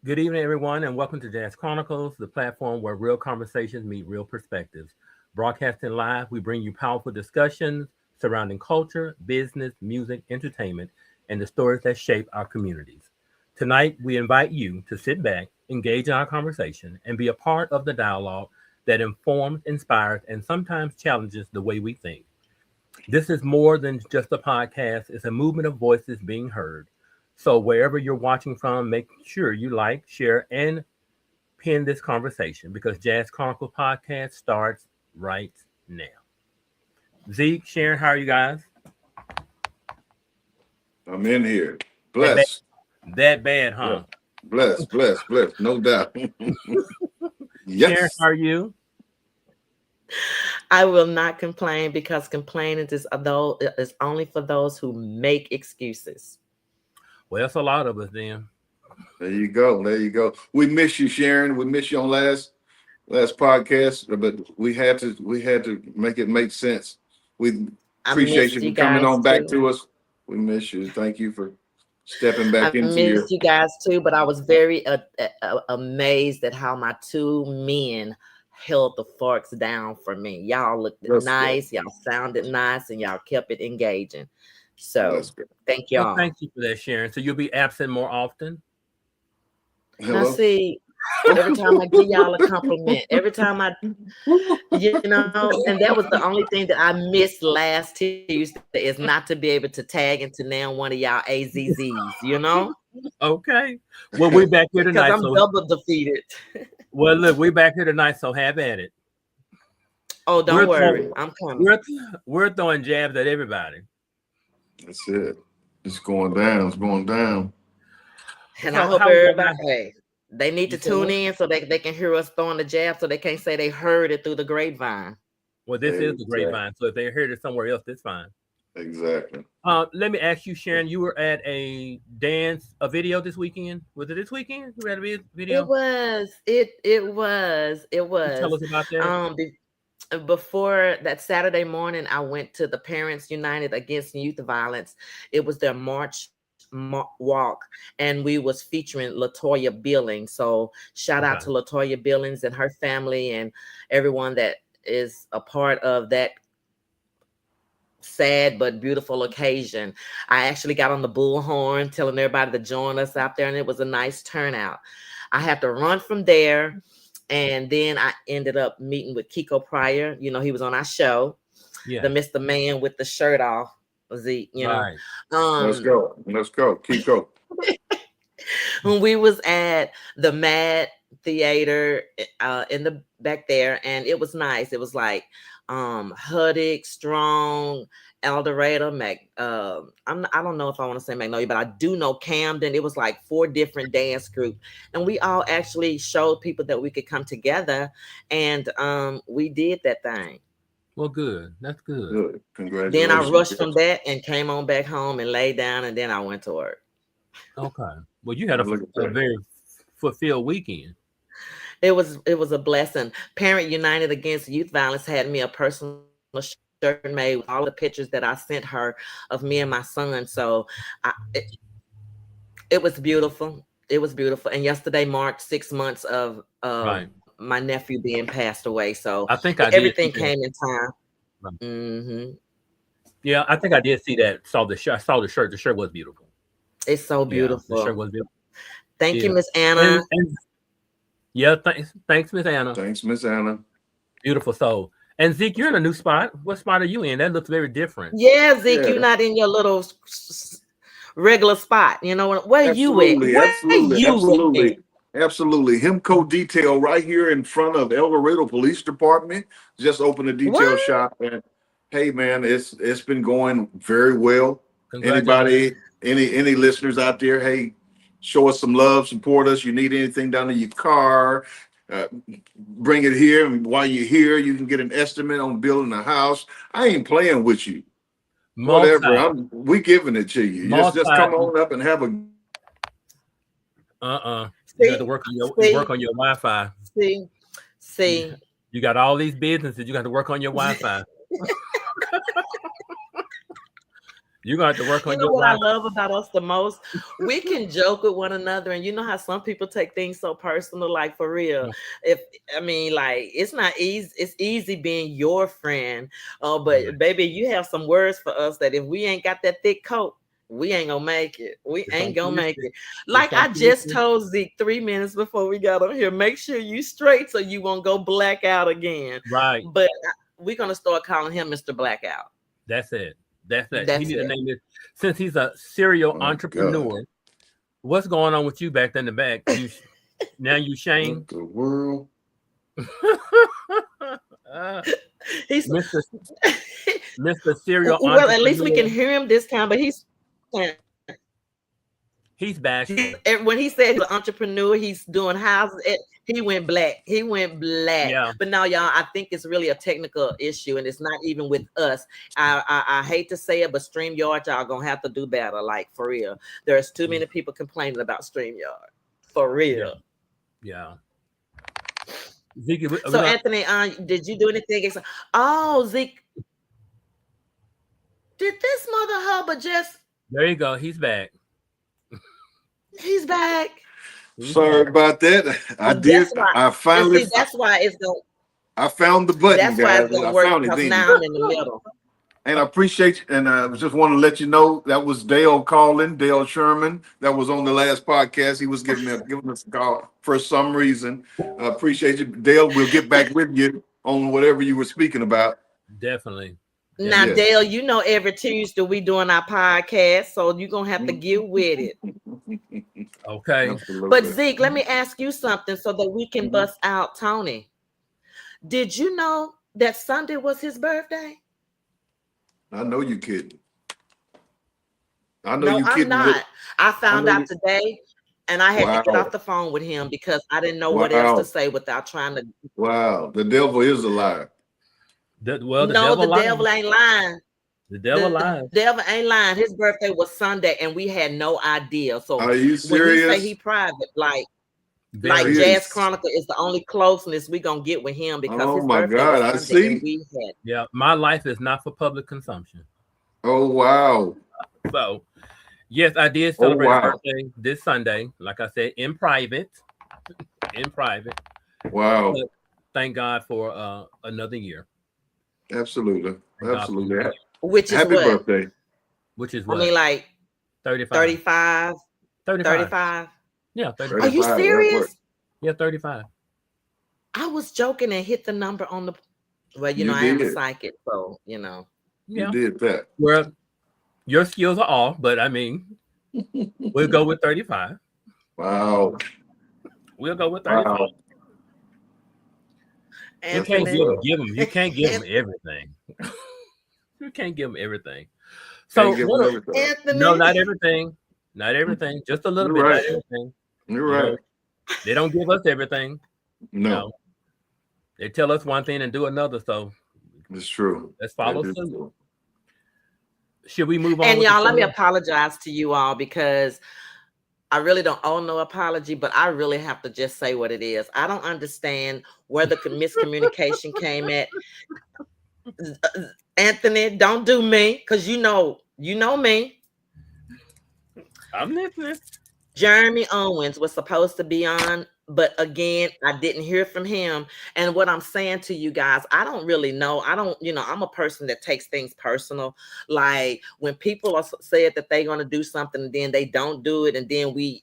Good evening, everyone, and welcome to Jazz Chronicles, the platform where real conversations meet real perspectives. Broadcasting live, we bring you powerful discussions surrounding culture, business, music, entertainment, and the stories that shape our communities. Tonight, we invite you to sit back, engage in our conversation, and be a part of the dialogue that informs, inspires, and sometimes challenges the way we think. This is more than just a podcast, it's a movement of voices being heard. So, wherever you're watching from, make sure you like, share, and pin this conversation because Jazz Chronicles podcast starts right now. Zeke, Sharon, how are you guys? I'm in here. That bad, Bless. that bad, Yeah. huh? Bless. No doubt. Sharon, how Yes. are you? I will not complain because complaining is only for those who make excuses. Well, that's a lot of us then. There you go. We miss you, Sharon. We miss you on last podcast, but we had to make it make sense. We I appreciate missed you you for coming guys on back too. to us. We miss you. Thank you for stepping I back into missed your. you guys too, but I was very amazed at how my two men held the forks down for me. Y'all looked Let's go. nice, y'all sounded nice, and y'all kept it engaging. So Let's go. thank Well, y'all. thank you for that, Sharon. So you'll be absent more often? Now Hello. see, every time I give y'all a compliment, every time and that was the only thing that I missed last Tuesday is not to be able to tag into now one of y'all AZZs. Okay. Well, we're back here Because tonight. I'm So, double defeated. well, look, we're back here tonight. So have at it. Oh, don't We're worry. throwing, I'm coming. we're throwing jabs at everybody. That's it. It's going down. It's going down. And I So, hope how was your everybody, night? hey, they need You to said tune what? in so they can hear us throwing the jab so they can't say they heard it through the grapevine. Well, this is the Exactly. grapevine. So if they heard it somewhere else, that's fine. Exactly. Let me ask you, Sharon. You were at a video this weekend. Was it this weekend? You were at a It video. was, it You tell was. us about that. Um, Before that Saturday morning, I went to the Parents United Against Youth Violence. It was their walk, and we was featuring Latoya Billings. So shout out Okay. to Latoya Billings and her family and everyone that is a part of that sad but beautiful occasion. I actually got on the bullhorn telling everybody to join us out there, and it was a nice turnout. I had to run from there, and then I ended up meeting with Kiko Pryor. He was on our show, the Yeah. Mr. Man with the shirt off. Right. Let's Um, go. Let's go. Keep going. when we was at the Mad Theater in the back there, and it was nice. It was like Huddick, Strong, Eldorado, I don't know if I want to say Magnolia, but I do know Camden. It was like four different dance groups, and we all actually showed people that we could come together, and we did that thing. Well, good. That's good. Good. Then I Congratulations. rushed from that and came on back home and laid down, and then I went to work. Okay. Well, you had Look at a that. very fulfilled weekend. It was a blessing. Parent United Against Youth Violence had me a personal shirt made with all the pictures that I sent her of me and my son. So it was beautiful. It was beautiful. And yesterday marked 6 months of Right. my nephew being passed away. So I think I everything did see came in that. time. Right. hmm Yeah, I think I did see that. Saw the shirt. I saw the shirt. The shirt was beautiful. It's so Yeah, the shirt beautiful. was beautiful. Thank you, Yeah. Miss And Anna. yeah, thanks, Miss Anna. Thanks, Miss Anna. Beautiful soul. And Zeke, you're in a new spot. What spot are you in? That looks very different. Yeah, Zeke, you're Yeah, not in your little regular spot. Where you at? absolutely, Where absolutely, you at? absolutely. Himco Detail right here in front of El Dorado Police Department. Just opened a What? detail shop, and hey, man, it's been going very well. Congratulations. Anybody, any listeners out there? Hey, show us some love, support us. You need anything down in your car? Uh, Bring it here, and while you're here, you can get an estimate on building a house. I ain't playing with you. Whatever. Multi, We giving it to you. Just multi. come on up and have a. You got See, to work on see, your Wi-Fi. see, You, see. you got all these businesses. You got to work on your Wi-Fi. You're gonna have to work You on know your what I life. love about us the most? We can joke with one another, and you know how some people take things so personal, like for real. If I mean, like it's not easy. It's easy being your friend, Right. but baby, you have some words for us that if we ain't got that thick coat, we ain't gonna make it. We It's on ain't gonna make Tuesday. it. It's Like on I just Tuesday. told Zeke 3 minutes before we got on here, make sure you straight so you won't go black out again. Right. But we're gonna start calling him Mr. Blackout. That's it. That's it. He That's need to it. name it. Since he's a serial My God. entrepreneur, what's going on with you back in the back? Now you Shane, What the world? uh, He's Mister Mister Serial well, at least we can Entrepreneur. hear him this time. But he's He's bashful. when he said he's an entrepreneur, he's doing houses. He went black. He went black. Yeah. But no, y'all, I think it's really a technical issue, and it's not even with us. I hate to say it, but StreamYard, y'all gonna have to do better. Like for real, there's too many people complaining about StreamYard. For Yeah. real. Yeah. Zeke, we So gonna, Anthony, did you do anything? Oh, Zeke, did this mother hubba just? there you go. He's back. He's back. He's Sorry back. about that. I That's did. why. I And finally. see, that's why it's going. I found the button, That's why guys. it's gonna I work found it because then. now I'm in the middle. And I appreciate you. And I just want to let you know that was Dale calling, Dale Sherman. That was on the last podcast. He was giving us a call for some reason. I appreciate you, Dale. We'll get back with you on whatever you were speaking about. Definitely. Now, Definitely. Yes. Dale, you know every Tuesday we doing our podcast, so you're gonna have to get with it. Okay. But Absolutely. Zeke, let me ask you something so that we can bust out Tony. Did you know that Sunday was his birthday? I know you kidding. I know No, you I'm kidding. not. I I found know out you. today and I had to get off Wow. the phone with him because I didn't know what else to Wow. say without trying to. Wow. The devil is alive. The No, devil the lies. devil ain't lying. The devil The lies. devil ain't lying. His birthday was Sunday, and we had no idea. So Are you when he say he serious? private, like Very. Jazz Serious. Chronicle is the only closeness we gonna get with him because Oh his my birthday God. was I Sunday, and see. we had. Yeah. My life is not for public consumption. Oh wow. So yes, I did Oh celebrate a wow. birthday this Sunday. Like I said, in private. In private. Wow. But thank God for another year. Absolutely. Thank God for Absolutely. another year. Which is Happy what? birthday. Which is I mean, what? like 35. 35, 35. 35. Yeah, 35. Are you 35. That worked. serious? Yeah, 35. I was joking and hit the number on the. Well, You I am a did. psychic, so You Yeah. did that. Well, your skills are off, but I mean, we'll go with 35. Wow. We'll go with 35. Wow. You That's can't what's Anthony. up. you can't give them everything. You can't give them everything. Can't So give them what? everything. No, Anthony. not everything. Not everything. Just a little You're bit. Not right. everything. You're You right. know, they don't give us everything. No, No, they tell us one thing and do another. So it's true. let's That follow is suit. true. Should we move on And with the y'all, let me show? apologize to you all because I really don't owe no apology, but I really have to just say what it is. I don't understand where the miscommunication came at. Anthony, don't do me because you know me. I'm listening. Jeremy Owens was supposed to be on, but again, I didn't hear from him. And what I'm saying to you guys, I don't really know. I don't, I'm a person that takes things personal. Like when people are said that they're going to do something and then they don't do it, and then we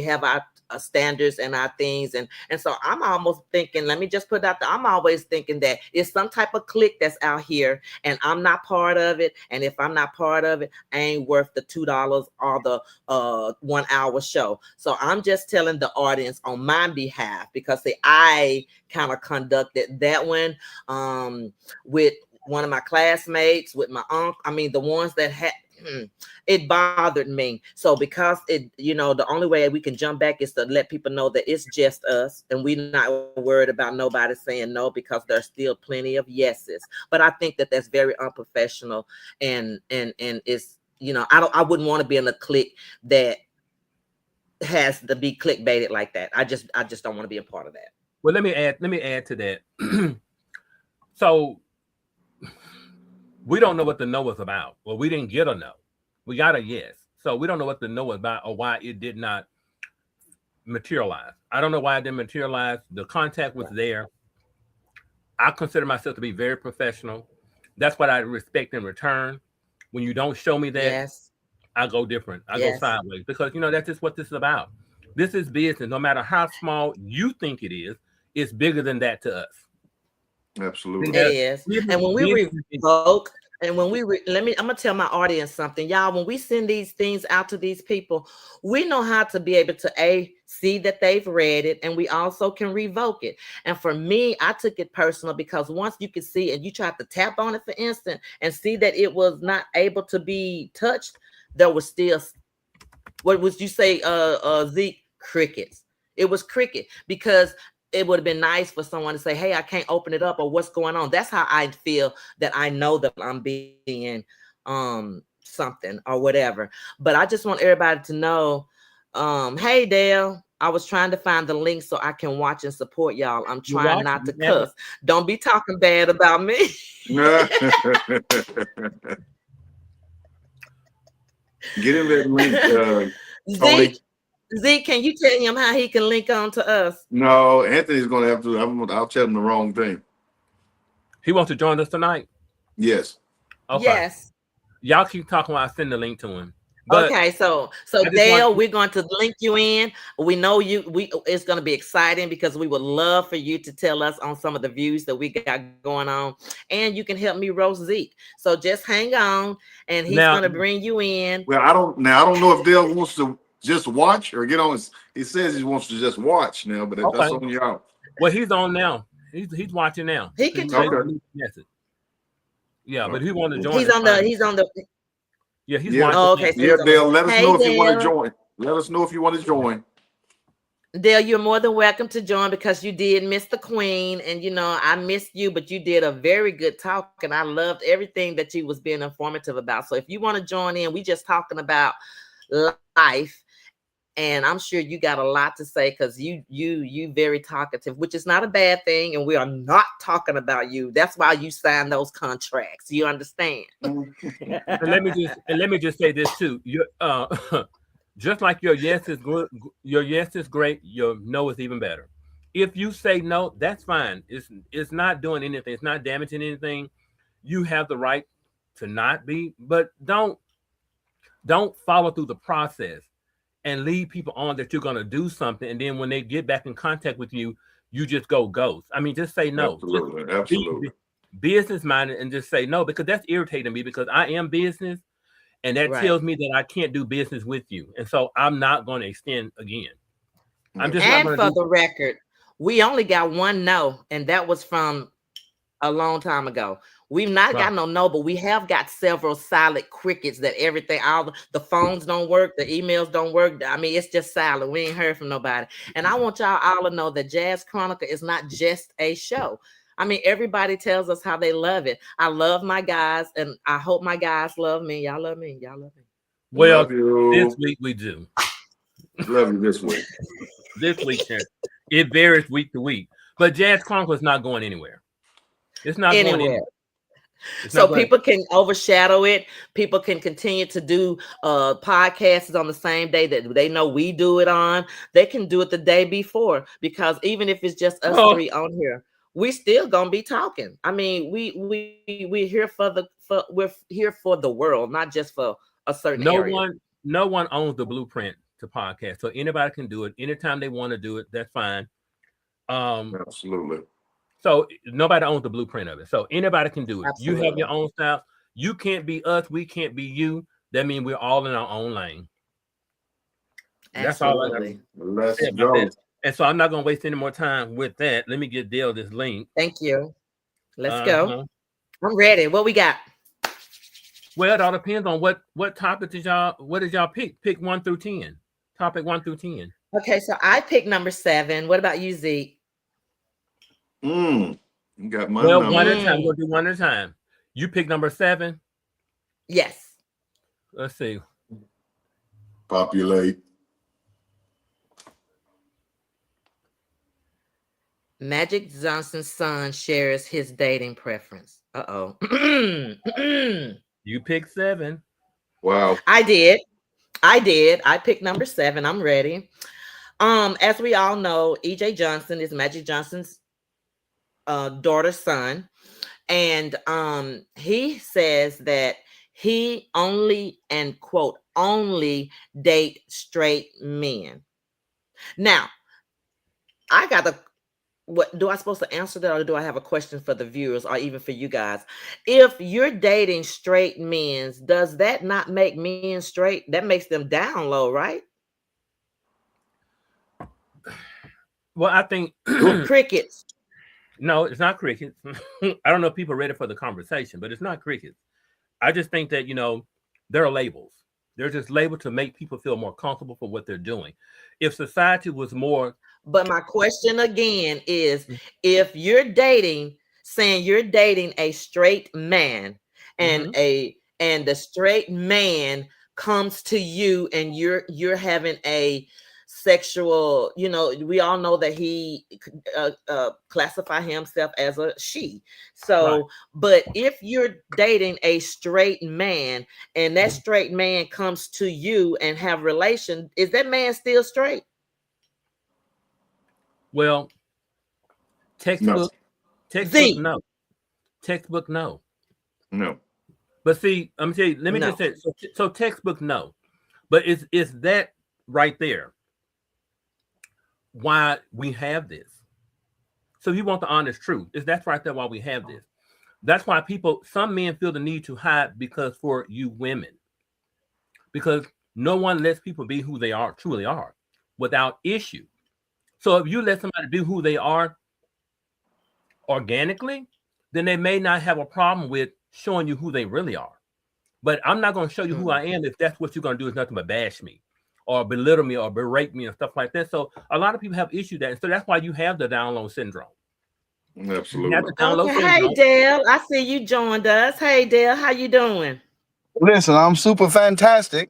have our standards and our things, and so I'm almost thinking, let me just put it out there, I'm always thinking that it's some type of clique that's out here and I'm not part of it, and if I'm not part of it, I ain't worth the $2 or the 1 hour show. So I'm just telling the audience on my behalf because see, I kind of conducted that one with one of my classmates, with my uncle. I mean, the ones that had it bothered me. So because the only way we can jump back is to let people know that it's just us and we're not worried about nobody saying no because there's still plenty of yeses. But I think that that's very unprofessional and it's I wouldn't want to be in a clique that has to be clickbaited like that. I just don't want to be a part of that. Well, let me add to that. So we don't know what the no is about. Well, we didn't get a no. We got a yes. So we don't know what the no is about or why it did not materialize. I don't know why it didn't materialize. The contact was there. I consider myself to be very professional. That's what I respect in return. When you don't show me that, Yes. I go different. I go Yes. sideways because that's just what this is about. This is business. No matter how small you think it is, it's bigger than that to us. See Absolutely. It that is. business, And when we business revoke, and when we I'm gonna tell my audience something, y'all. When we send these things out to these people, we know how to be able to see that they've read it, and we also can revoke it. And for me, I took it personal because once you could see and you tried to tap on it for instant and see that it was not able to be touched, there was still, what would you say, Zeke? Crickets. It was cricket because it would have been nice for someone to say, "Hey, I can't open it up," or "What's going on?" That's how I feel, that I know that I'm being something or whatever. But I just want everybody to know, hey Dale, I was trying to find the link so I can watch and support y'all. I'm you're trying watching. not to You have it. cuss. Don't be talking bad about me. Get him that link, Tony. Zeke, Zeke, can you tell him how he can link on to us? No, Anthony's going to have to. I'll tell him the wrong thing. He wants to join us tonight. Yes. Okay. Yes. Y'all keep talking while I send the link to him. But Okay, so I just want Dale, we're going to link you in. We know you. It's going to be exciting because we would love for you to tell us on some of the views that we got going on, and you can help me roast Zeke. So just hang on, and he's going now. to bring you in. Well, I don't know if Dale wants to just watch or get on. He says he wants to just watch now, but that's Okay. on y'all. Well, he's on now. He's watching now. He So can you say talk. Okay. the message. Yeah, but Oh, he want to cool. join us fine. He's on the. Yeah, he's Yeah. watching Oh, now. okay, so Yeah, he's on the. Dale. Let us Hey know if you want to Dale. join. Let us know if you want to join. Dale, you're more than welcome to join because you did miss the queen, and I missed you, but you did a very good talk, and I loved everything that you was being informative about. So if you want to join in, we just talking about life, and I'm sure you got a lot to say because you very talkative, which is not a bad thing, and we are not talking about you. That's why you signed those contracts. You understand? And let me just say this too. You just like your yes is good, your yes is great. Your no is even better. If you say no, that's fine. It's not doing anything. It's not damaging anything. You have the right to not be, but don't follow through the process and lead people on that you're going to do something, and then when they get back in contact with you, you just go ghost. I mean, just say no. Just Absolutely. be Absolutely. business minded and just say no, because that's irritating me because I am business, and that Right. tells me that I can't do business with you, and so I'm not going to extend again. I'm just not And Absolutely. going to for do. the record, we only got one no, and that was from a long time ago. We've not Right. got no, but we have got several silent crickets that everything, all the phones don't work, the emails don't work. I mean, it's just silent. We ain't heard from nobody. And I want y'all all to know that Jazz Chronicle is not just a show. I mean, everybody tells us how they love it. I love my guys, and I hope my guys love me. Y'all love me. Y'all love me. Well, Love this you. week we do. Love you this week. This week, Sharon, it varies week to week, but Jazz Chronicle is not going anywhere. It's not going Anywhere. anywhere. It's not So going. people can overshadow it. People can continue to do podcasts on the same day that they know we do it on. They can do it the day before, because even if it's just us Oh, three on here, we still gonna be talking. I mean, we're here we're here for the world, not just for a certain no area. one, no one owns the blueprint to podcast, so anybody can do it anytime they want to do it. That's fine. Um, Absolutely. so nobody owns the blueprint of it, so anybody can do it. You have Absolutely. your own style. You can't be us. We can't be you. That means we're all in our own lane. That's all I got to Absolutely. Let's say about go. that. And so I'm not going to waste any more time with that. Let me get Dale this link. Thank you. Let's go. Uh-huh. I'm ready. What we got? Well, it all depends on what topic did y'all what did y'all pick? Pick 1 through 10. Topic 1 through 10. Okay, so I picked number 7. What about you, Zeke? Mm. You got my Well, one number. at a time. Mm, We're gonna do one at a time. You pick number 7. yes. Let's see. Populate. Magic Johnson's son shares his dating preference. Uh-oh. You picked 7. Wow. I did. I did. I picked number 7. I'm ready. As we all know, EJ Johnson is Magic Johnson's daughter's son. And he says that he only, and quote, only date straight men. Now, I got a, what do I supposed to answer that, or do I have a question for the viewers or even for you guys? If you're dating straight men, does that not make men straight? That makes them down low, right? Well, I think Crickets. no, it's not crickets. I don't know if people are ready for the conversation, but it's not crickets. I just think that there are labels. They're just labeled to make people feel more comfortable for what they're doing. If society was more, But my question again is, if you're dating, saying you're dating a straight man, and mm-hmm, the straight man comes to you and you're having a sexual, we all know that he classify himself as a she. right, So, but if you're dating a straight man and that mhm. straight man comes to you and have relation, is that man still straight? Well, No. textbook, textbook, Z. no, textbook, no. No. But see, I'm tell you, let me just No. say, so textbook, no. But it's that right there why we have this. So you want the honest truth? Is that's right there why we have this? That's why some men feel the need to hide because for you women, because no one lets people be who they are, truly are, without issue. So if you let somebody be who they are organically, then they may not have a problem with showing you who they really are. But I'm not going to show you who I Mm. am if that's what you're going to do is nothing but bash me or belittle me or berate me and stuff like that. So a lot of people have issues with that. And so that's why you have the down low syndrome. You have Absolutely. the down low Okay. Hey, syndrome. Dale. I see you joined us. Hey, Dale. How you doing? Listen, I'm super fantastic.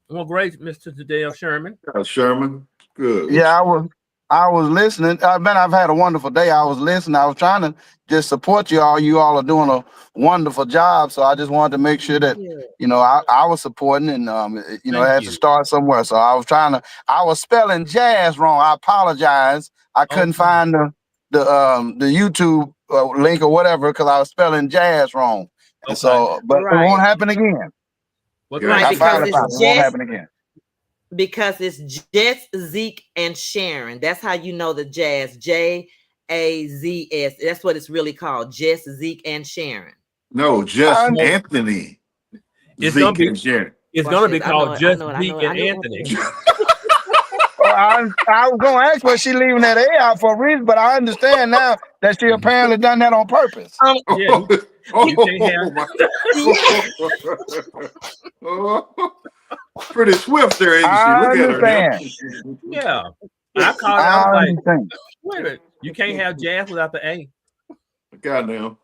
Well, great, Mr. Dale Sherman. Sherman. Good. Yeah, I was listening. Man, I've had a wonderful day. I was listening. I was trying to just support you all. You all are doing a wonderful job. So I just wanted to make sure that Yeah. I was supporting, and I Thank had to you. start somewhere. So I was trying to. I was spelling jazz wrong. I apologize. I couldn't Okay. find the YouTube link or whatever because I was spelling jazz wrong. And Okay. so, but it Right. won't happen again. Well, Right. thank I you. Because finally it's found it. It won't just happen again. because it's just Zeke and Sharon. That's how you know the jazz. JAZS. That's what it's really called. Just Zeke and Sharon. No, just I, Well, Anthony, it's gonna Zeke, be and Sharon. it's Watch gonna be this. I know called it. I just know it. I know Zeke it. I and knew Anthony. Anthony. I was gonna ask why she leaving that A out for a reason, but I understand now that she apparently done that on purpose. Um, Yeah, Oh, you can't have. oh my. Oh, pretty swift there, ain't she? I Look at her now. understand. Yeah, I called it. I I was like, understand. wait a minute, you can't have jazz without the A. God now.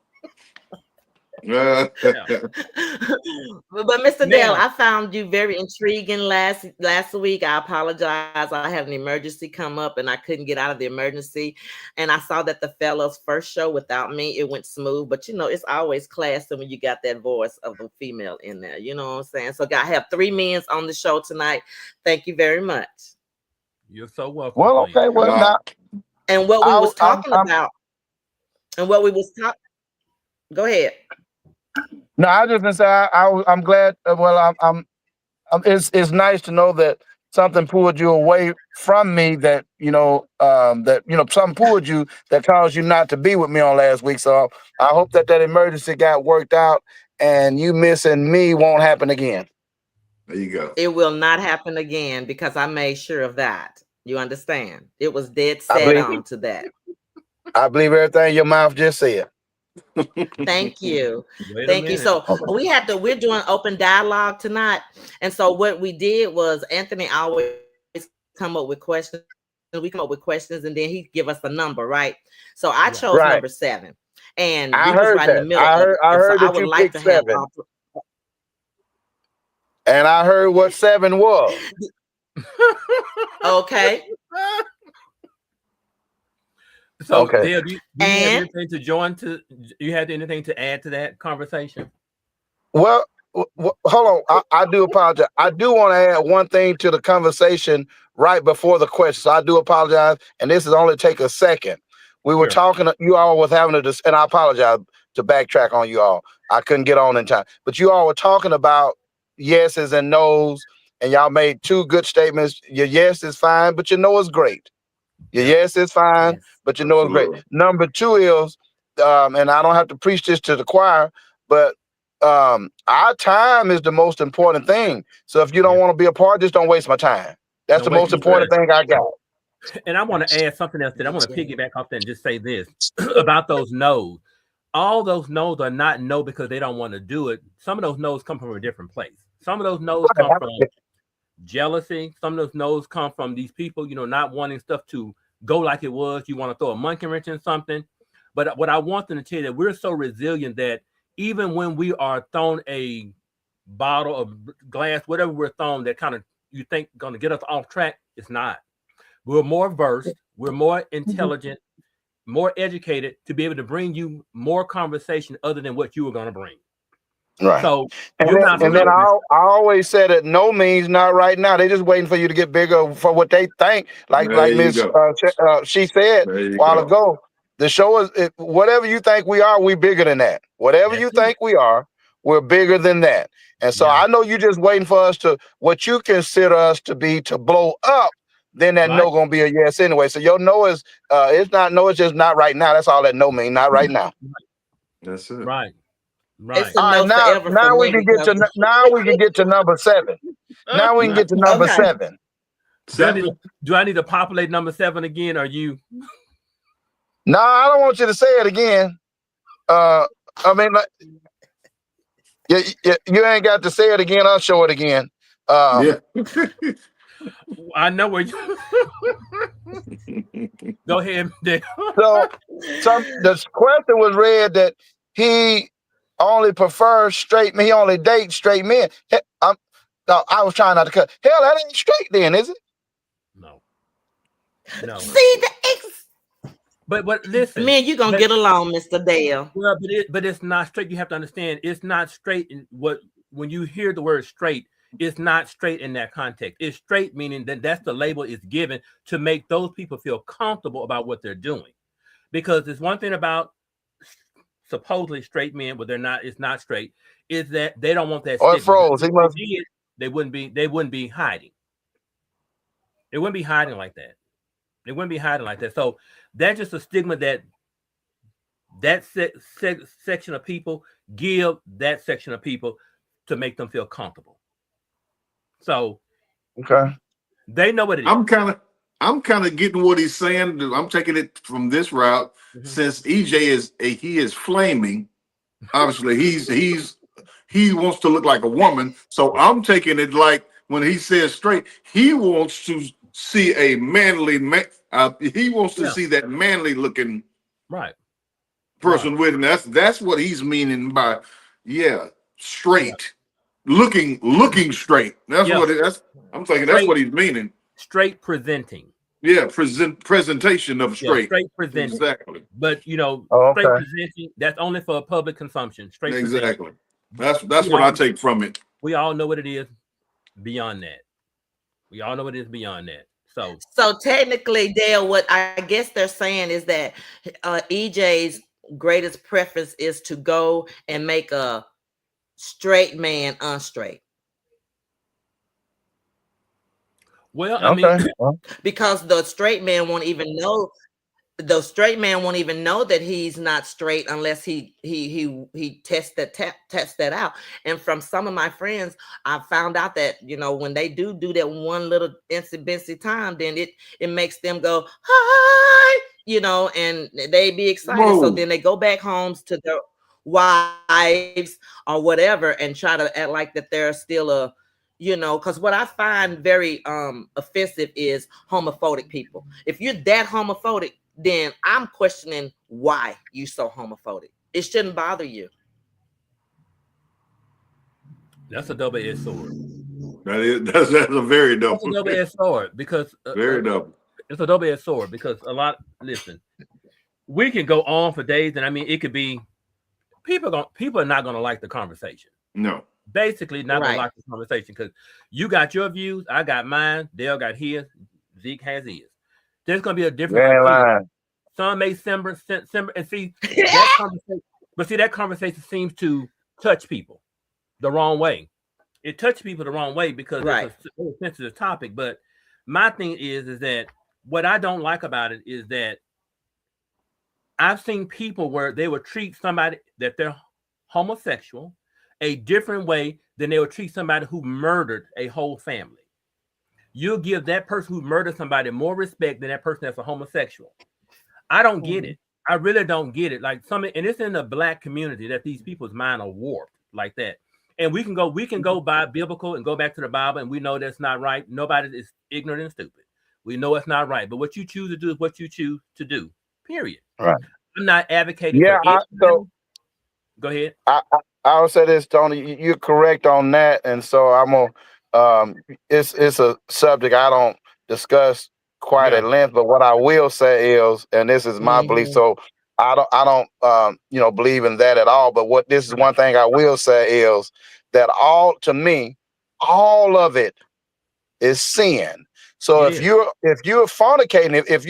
Yeah. but Mr. Dale, Now, I found you very intriguing last week. I apologize. I had an emergency come up and I couldn't get out of the emergency. And I saw that the fellow's first show without me, it went smooth. But it's always classy when you got that voice of the female in there. You know what I'm saying? So I have 3 men on the show tonight. Thank you very much. you're so welcome, Well, Queen. okay, well Wow. now And what we I, was talking I'm about, and what we was talking, go ahead. no, I just gonna say I'm glad. Well, it's nice to know that something pulled you away from me. That something pulled you that caused you not to be with me on last week. So I hope that emergency got worked out, and you missing me won't happen again. There you go. It will not happen again because I made sure of that. You understand? It was dead I set believe on to that. I believe everything your mouth just said. Thank you. Wait a Thank you. minute. So Okay. we're doing open dialogue tonight. And so what we did was Anthony always come up with questions. We come up with questions and then he give us a number, right? So I chose number Right. 7. Right. And we was right I in the heard middle that. of it. And I so I heard would that you like to picked have all 7, and I heard what 7 was. okay. So, Okay. Dale, do you have And anything to join to? You have anything to add to that conversation? Well, hold on. I do apologize. I do want to add one thing to the conversation right before the question. So I do apologize, and this is only take a second. We were Sure. talking. You all was having and I apologize to backtrack on you all. I couldn't get on in time, but you all were talking about yeses and nos, and y'all made two good statements. Your yes is fine, but your no is great. Your Yep. yes is fine, yes, but you know it's great. Absolutely. Number two is, and I don't have to preach this to the choir, but our time is the most important thing. So if you don't Yeah. want to be a part, just don't waste my time. That's Don't the waste most your time. important Exactly. thing I got. And I want to add something else that I want to EJ. piggyback off that and just say this about those no's. All those no's are not no because they don't want to do it. Some of those no's come from a different place. Some of those no's come from jealousy. Some of those no's come from these people, not wanting stuff to go like it was. You want to throw a monkey wrench in something. But what I want them to tell you that we're so resilient that even when we are thrown a bottle of glass, whatever we're thrown that kind of you think going to get us off track, it's not. We're more versed, we're more intelligent, more educated to be able to bring you more conversation other than what you were going to bring. Right. So And you're then, not and then afraid Absolutely. to mess up. I always said that no means not right now. They just waiting for you to get bigger for what they think. There Like you Miss go. she said a There you while go. ago. The show is whatever you think we are, we bigger than that. Whatever That's you it. think we are, we're bigger than that. And so Yeah. I know you just waiting for us to what you consider us to be to blow up. Then that Right. no gonna be a yes anyway. So your no is it's not no, it's just not right now. That's all that no mean, not right now. That's it. Right. It's Right. a All right, no forever for now we me can get because to number 7. Now we can Right. get to number okay. 7. Do I need to Seven. do I need to populate number 7 again? Or you? No, I don't want you to say it again. Uh, I mean, like, you ain't got to say it again. I'll show it again. Um, Yeah. I know where you. Go ahead, Dale. so the question was read that he only prefers straight men. He only dates straight men. No, I was trying not to cut. Hell, that ain't straight then, is it? No, no. See the ex. But listen, Me and you gonna but get along, Mr. Dale. well, but it's not straight. You have to understand, it's not straight. In what when you hear the word straight, it's not straight in that context. It's straight meaning that that's the label it's given to make those people feel comfortable about what they're doing. Because there's one thing about supposedly straight men, but they're not. It's not straight. Is that they don't want that Or it stigma. froze. If He they must. did, they wouldn't be hiding. They wouldn't be hiding like that. They wouldn't be hiding like that. So that's just a stigma that section of people give that section of people to make them feel comfortable. So Okay. they know what it is. I'm kind of I'm kind of getting what he's saying. I'm taking it from this route Mhm. since EJ he is flaming. Obviously, he wants to look like a woman. So Yeah. I'm taking it like when he says straight, he wants to see a manly man. He wants to Yeah. see that manly looking Right. Right. person with him. That's what he's meaning by yeah, Yeah. straight. Looking straight. Yeah. That's I'm thinking that's Straight. what he's meaning. Straight presenting. Yeah, presentation of Yeah. straight. Straight presenting. Exactly. But Oh, straight okay. presenting. That's only for public consumption. Straight presenting. Exactly. That's We what I all take from it. we all know what it is beyond that. We all know what it is beyond that. So So technically, Dale, what I guess they're saying is that EJ's greatest preference is to go and make a straight man unstraight well, I mean, Okay. Well, because the straight man won't even know that he's not straight unless he tests that out. And from some of my friends, I found out that when they do that one little instant bincy time, then it makes them go hi, and they be excited. So Whoa. then they go back homes to their wives or whatever and try to act like that they're still a because what I find very offensive is homophobic people. If you're that homophobic, then I'm questioning why you so homophobic. It shouldn't bother you. that's a double-edged sword. That's a very That's a double. double-edged sword because Very double. it's a double-edged sword because a lot. Listen, we can go on for days, and I mean, it could be people are not gonna like the conversation. No. Basically, not gonna Right. like the conversation because you got your views, I got mine, Dale got his, Zeke has his. There's gonna be a You different ain't opinion. lying. Some may simmer, and see that conversation, but see that conversation seems to touch people the wrong way. It touches people the wrong way because it's Right. a sensitive topic. But my thing is that what I don't like about it is that I've seen people where they would treat somebody that they're homosexual a different way than they would treat somebody who murdered a whole family. You'll give that person who murdered somebody more respect than that person that's a homosexual. I don't get Mhm. it. I really don't get it. Like some, and it's in the black community that these people's mind are warped like that. And we can go by biblical and go back to the Bible, and we know that's not right. Nobody is ignorant and stupid. We know it's not right. But what you choose to do is what you choose to do. Period. Right. I'm not advocating for Yeah. anybody. Go ahead. I, I I would say this, Tony. You're correct on that, and so I'm gonna. It's a subject I don't discuss quite Yeah. at length, but what I will say is, and this is my belief. Mhm. So I don't believe in that at all. But what this is Right. one thing I will say is that to me, all of it is sin. So It if is. you're fornicating, if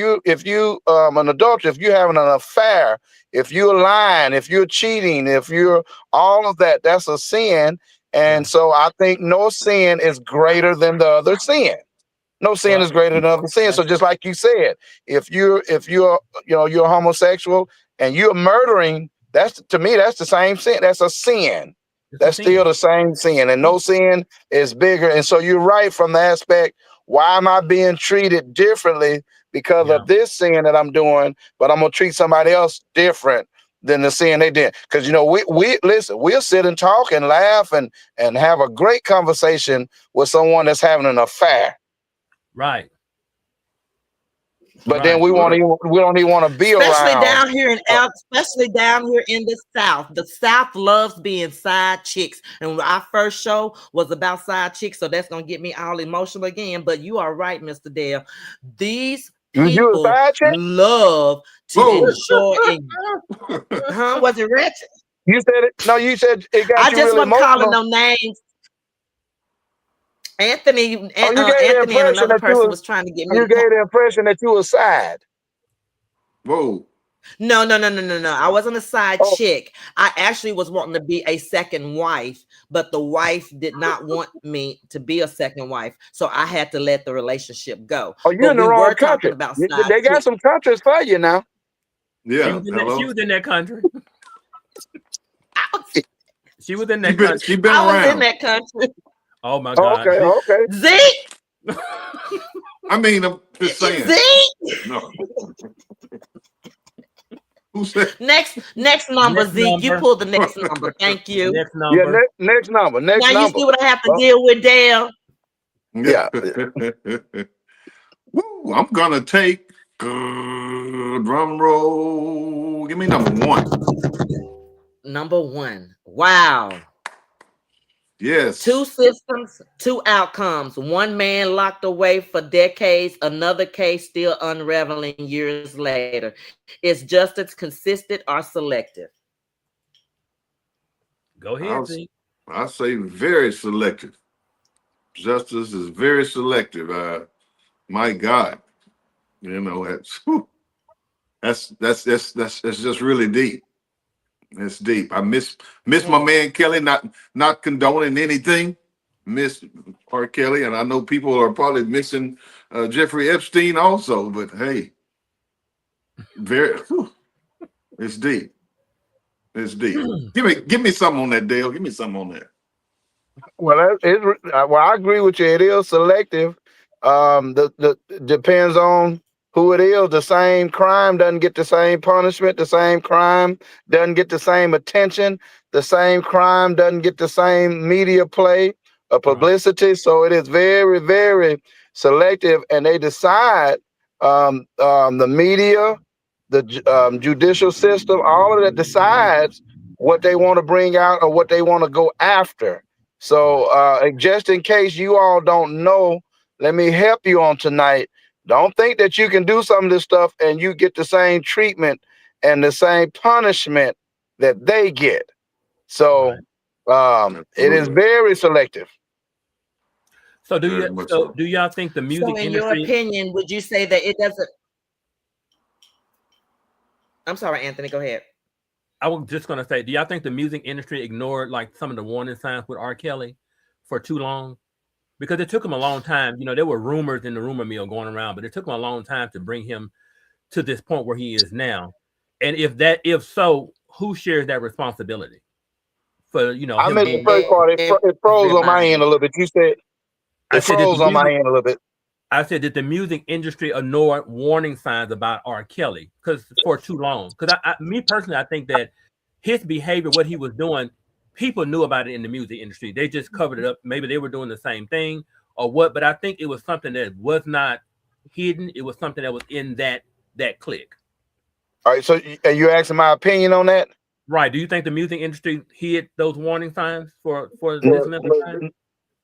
you an adulterer, if you're having an affair, if you're lying, if you're cheating, if you're all of that, that's a sin. Yeah. And so I think no sin is greater than the other sin. No sin Well, is greater than other sin. that's So just like you said, if you're you're homosexual and you're murdering, that's to me that's the same sin. That's a sin. it's a That's still sin. the same sin, and no sin is bigger. And so you're right from the aspect. Why am I being treated differently because Yeah. of this sin that I'm doing? But I'm gonna treat somebody else different than the sin they did. Because we listen, we'll sit and talk and laugh and have a great conversation with someone that's having an affair. Right. But then Right. Right. we don't even want to be Especially around. down here in out, especially down here in the South. The South loves being side chicks. And our first show was about side chicks, so that's gonna get me all emotional again. But you are right, Mr. Dale. These You a people side chick? love to Whoa. enjoy it. Huh? Was it Ratchet? You said it. No, you said it got I you just really wasn't calling emotional. no names. Anthony, Oh, you gave the Anthony, and impression another that person was trying to get me you to gave the impression that you were side. Whoa. No, no, no, no, no, no. I wasn't a side Oh, chick. I actually was wanting to be a second wife, but the wife did not want me to be a second wife. So I had to let the relationship go. oh, you But in the we wrong were talking country. about side They got chicks. some countries for you now. She Yeah. was in that. She Hello. was in that country. I was, She was in She that been country. she been I was in around. that country. Oh my Oh, God. okay, Zeke. okay. Zeke, I mean, I'm just saying. Zeke. No. Who said? Next number, Next Zeke. You number. pull the next number. Thank you. Next Yeah, number. next number, next Now you number. see what I have to Well, deal with, Dale. yeah. Woo, I'm gonna take drum roll. Give me number one. Number one. Wow. Two Yes. systems, two outcomes. One man locked away for decades, another case still unraveling years later. Is justice consistent or selective? Go ahead, I'll Zeke. I'll say very selective. Justice is very selective. My God, that's whew, that's just really deep. It's deep. I miss my Mm. man Kelly. Not condoning anything. Miss R. Kelly, and I know people are probably missing Jeffrey Epstein also. But hey, very whew, it's deep. It's deep. Give me something on that, Dale. Give me something on that. Well, I agree with you. It is selective. The depends on who it is. The same crime doesn't get the same punishment. The same crime doesn't get the same attention. The same crime doesn't get the same media play or Right. publicity. So it is very, very selective, and they decide the media, the judicial system, all of that decides what they want to bring out or what they want to go after. Right. So just in case you all don't know, let me help you on tonight. Don't think that you can do some of this stuff and you get the same treatment and the same punishment that they get. So it is Absolutely. very selective. So do Very you? much So so. do y'all think the So, music in your industry? opinion, would you say that it doesn't? I'm sorry, Anthony. Go ahead. I was just gonna say, do y'all think the music industry ignored like some of the warning signs with R. Kelly for too long? Because it took him a long time. You know, there were rumors in the rumor mill going around, but it took him a long time to bring him to this point where he is now. And if so, who shares that responsibility for I him missed the being? first part. It froze on my end Everybody. a little bit. You said I it said that the froze on my music. end a little bit. I said that the music industry ignored warning signs about R. Kelly because for too long. Because me personally, I think that his behavior, what he was doing, people knew about it in the music industry. They just covered it up. Maybe they were doing the same thing or what, but I think it was something that was not hidden. It was something that was in that clique. All right. So are you asking my opinion on that? Right? Do you think the music industry hid those warning signs for Well, this length of time?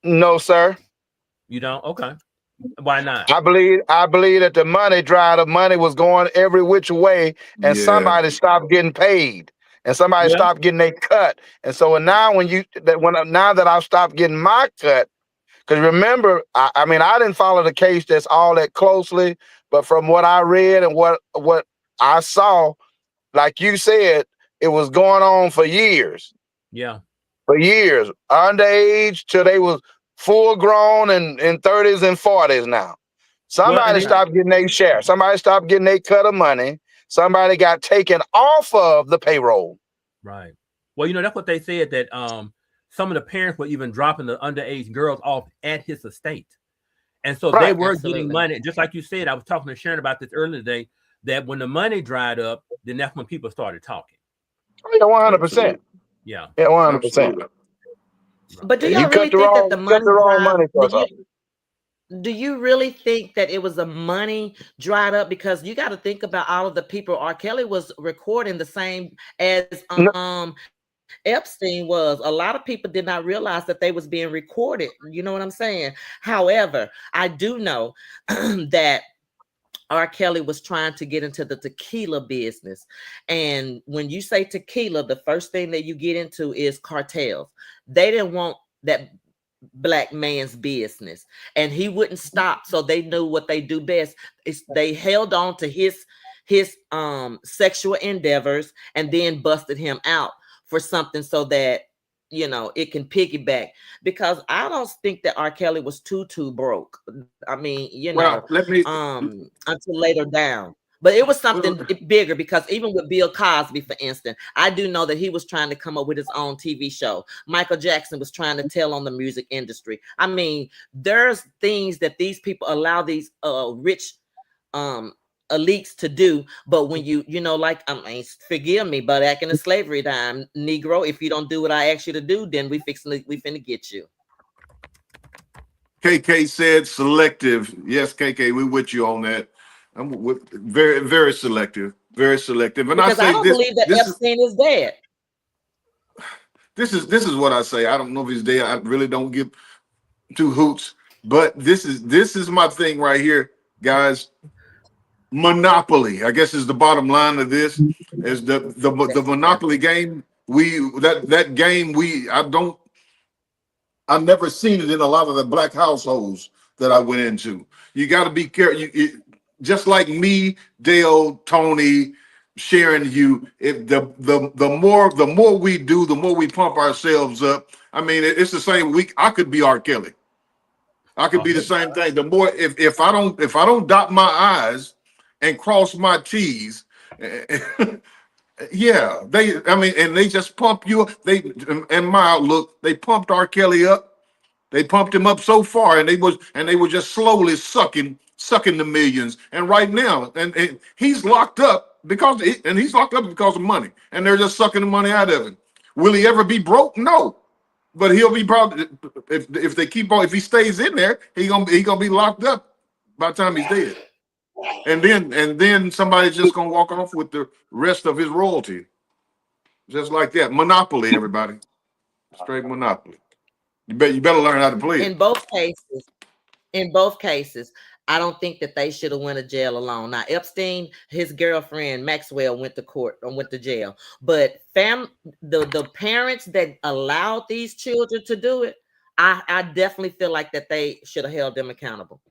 no, sir. You don't? Okay. Why not? I believe that the money dried up. Money was going every which way, and Yeah. somebody stopped getting paid, and somebody Yeah. stopped getting their cut. And so now now that I've stopped getting my cut, because remember, I mean, I didn't follow the case that's all that closely, but from what I read and what I saw, like you said, it was going on for years. Yeah. For years, underage till they was full grown and in 30s and 40s now. Well, and Somebody it, stopped getting their share. Somebody stopped getting their cut of money. Somebody got taken off of the payroll. right. Well, that's what they said that some of the parents were even dropping the underage girls off at his estate. And so they Right. were getting Absolutely. money. Just like you said, I was talking to Sharon about this earlier today, that when the money dried up, then that's when people started talking. Yeah, 100%. Absolutely. Yeah. Yeah, 100%. Absolutely. Right. But do You y'all cut really the think that wrong, the you cut money the wrong drive? money source off. Do you really think that it was a money dried up? Because you got to think about all of the people R. Kelly was recording the same as No, Epstein was. A lot of people did not realize that they was being recorded. You know what I'm saying? However, I do know that R. Kelly was trying to get into the tequila business. And when you say tequila, the first thing that you get into is cartels. They didn't want that black man's business, and he wouldn't stop. So they knew what they do best is they held on to his sexual endeavors and then busted him out for something so that it can piggyback, because I don't think that R. Kelly was too broke. I mean, Well, let me. until later down. But it was Well, something bigger, because even with Bill Cosby, for instance, I do know that he was trying to come up with his own TV show. Michael Jackson was trying to tell on the music industry. I mean, there's things that these people allow these rich um elites to do. But when like, I mean, forgive me, but back in the slavery time, Negro, if you don't do what I ask you to do, then we finna get you. KK said selective. Yes, KK, we with you on that. I'm with, very, very selective. Very selective. And I Because I say don't this. believe that This is Epstein is dead. this is what I say. I don't know if he's there. I really don't give two hoots. But this is my thing right here, guys. Monopoly, I guess, is the bottom line of this. Is the That's Monopoly exactly. game. That game I've never seen it in a lot of the black households that I went into. You got to be careful. Just like me, Dale, Tony, Sharon, you. If the more we do, the more we pump ourselves up. I mean, it's the same. I could be R. Kelly. I could be the Okay. same thing. The more if I don't dot my I's and cross my T's, yeah, I mean, and they just pump you up. In my outlook, they pumped R. Kelly up. They pumped him up so far, and they were just slowly sucking the millions. And right now, and he's locked up because of money, and they're just sucking the money out of him. Will he ever be broke? No, but he'll be probably if they keep on if he stays in there, he gonna be locked up by the time he's dead. And then somebody's just gonna walk off with the rest of his royalty, just like that. Monopoly, everybody, straight monopoly. You better learn how to play In it. both cases, in both cases, I don't think that they should have went to jail alone. Now Epstein, his girlfriend Maxwell went to court and went to jail, but the parents that allowed these children to do it, I definitely feel like that they should have held them accountable.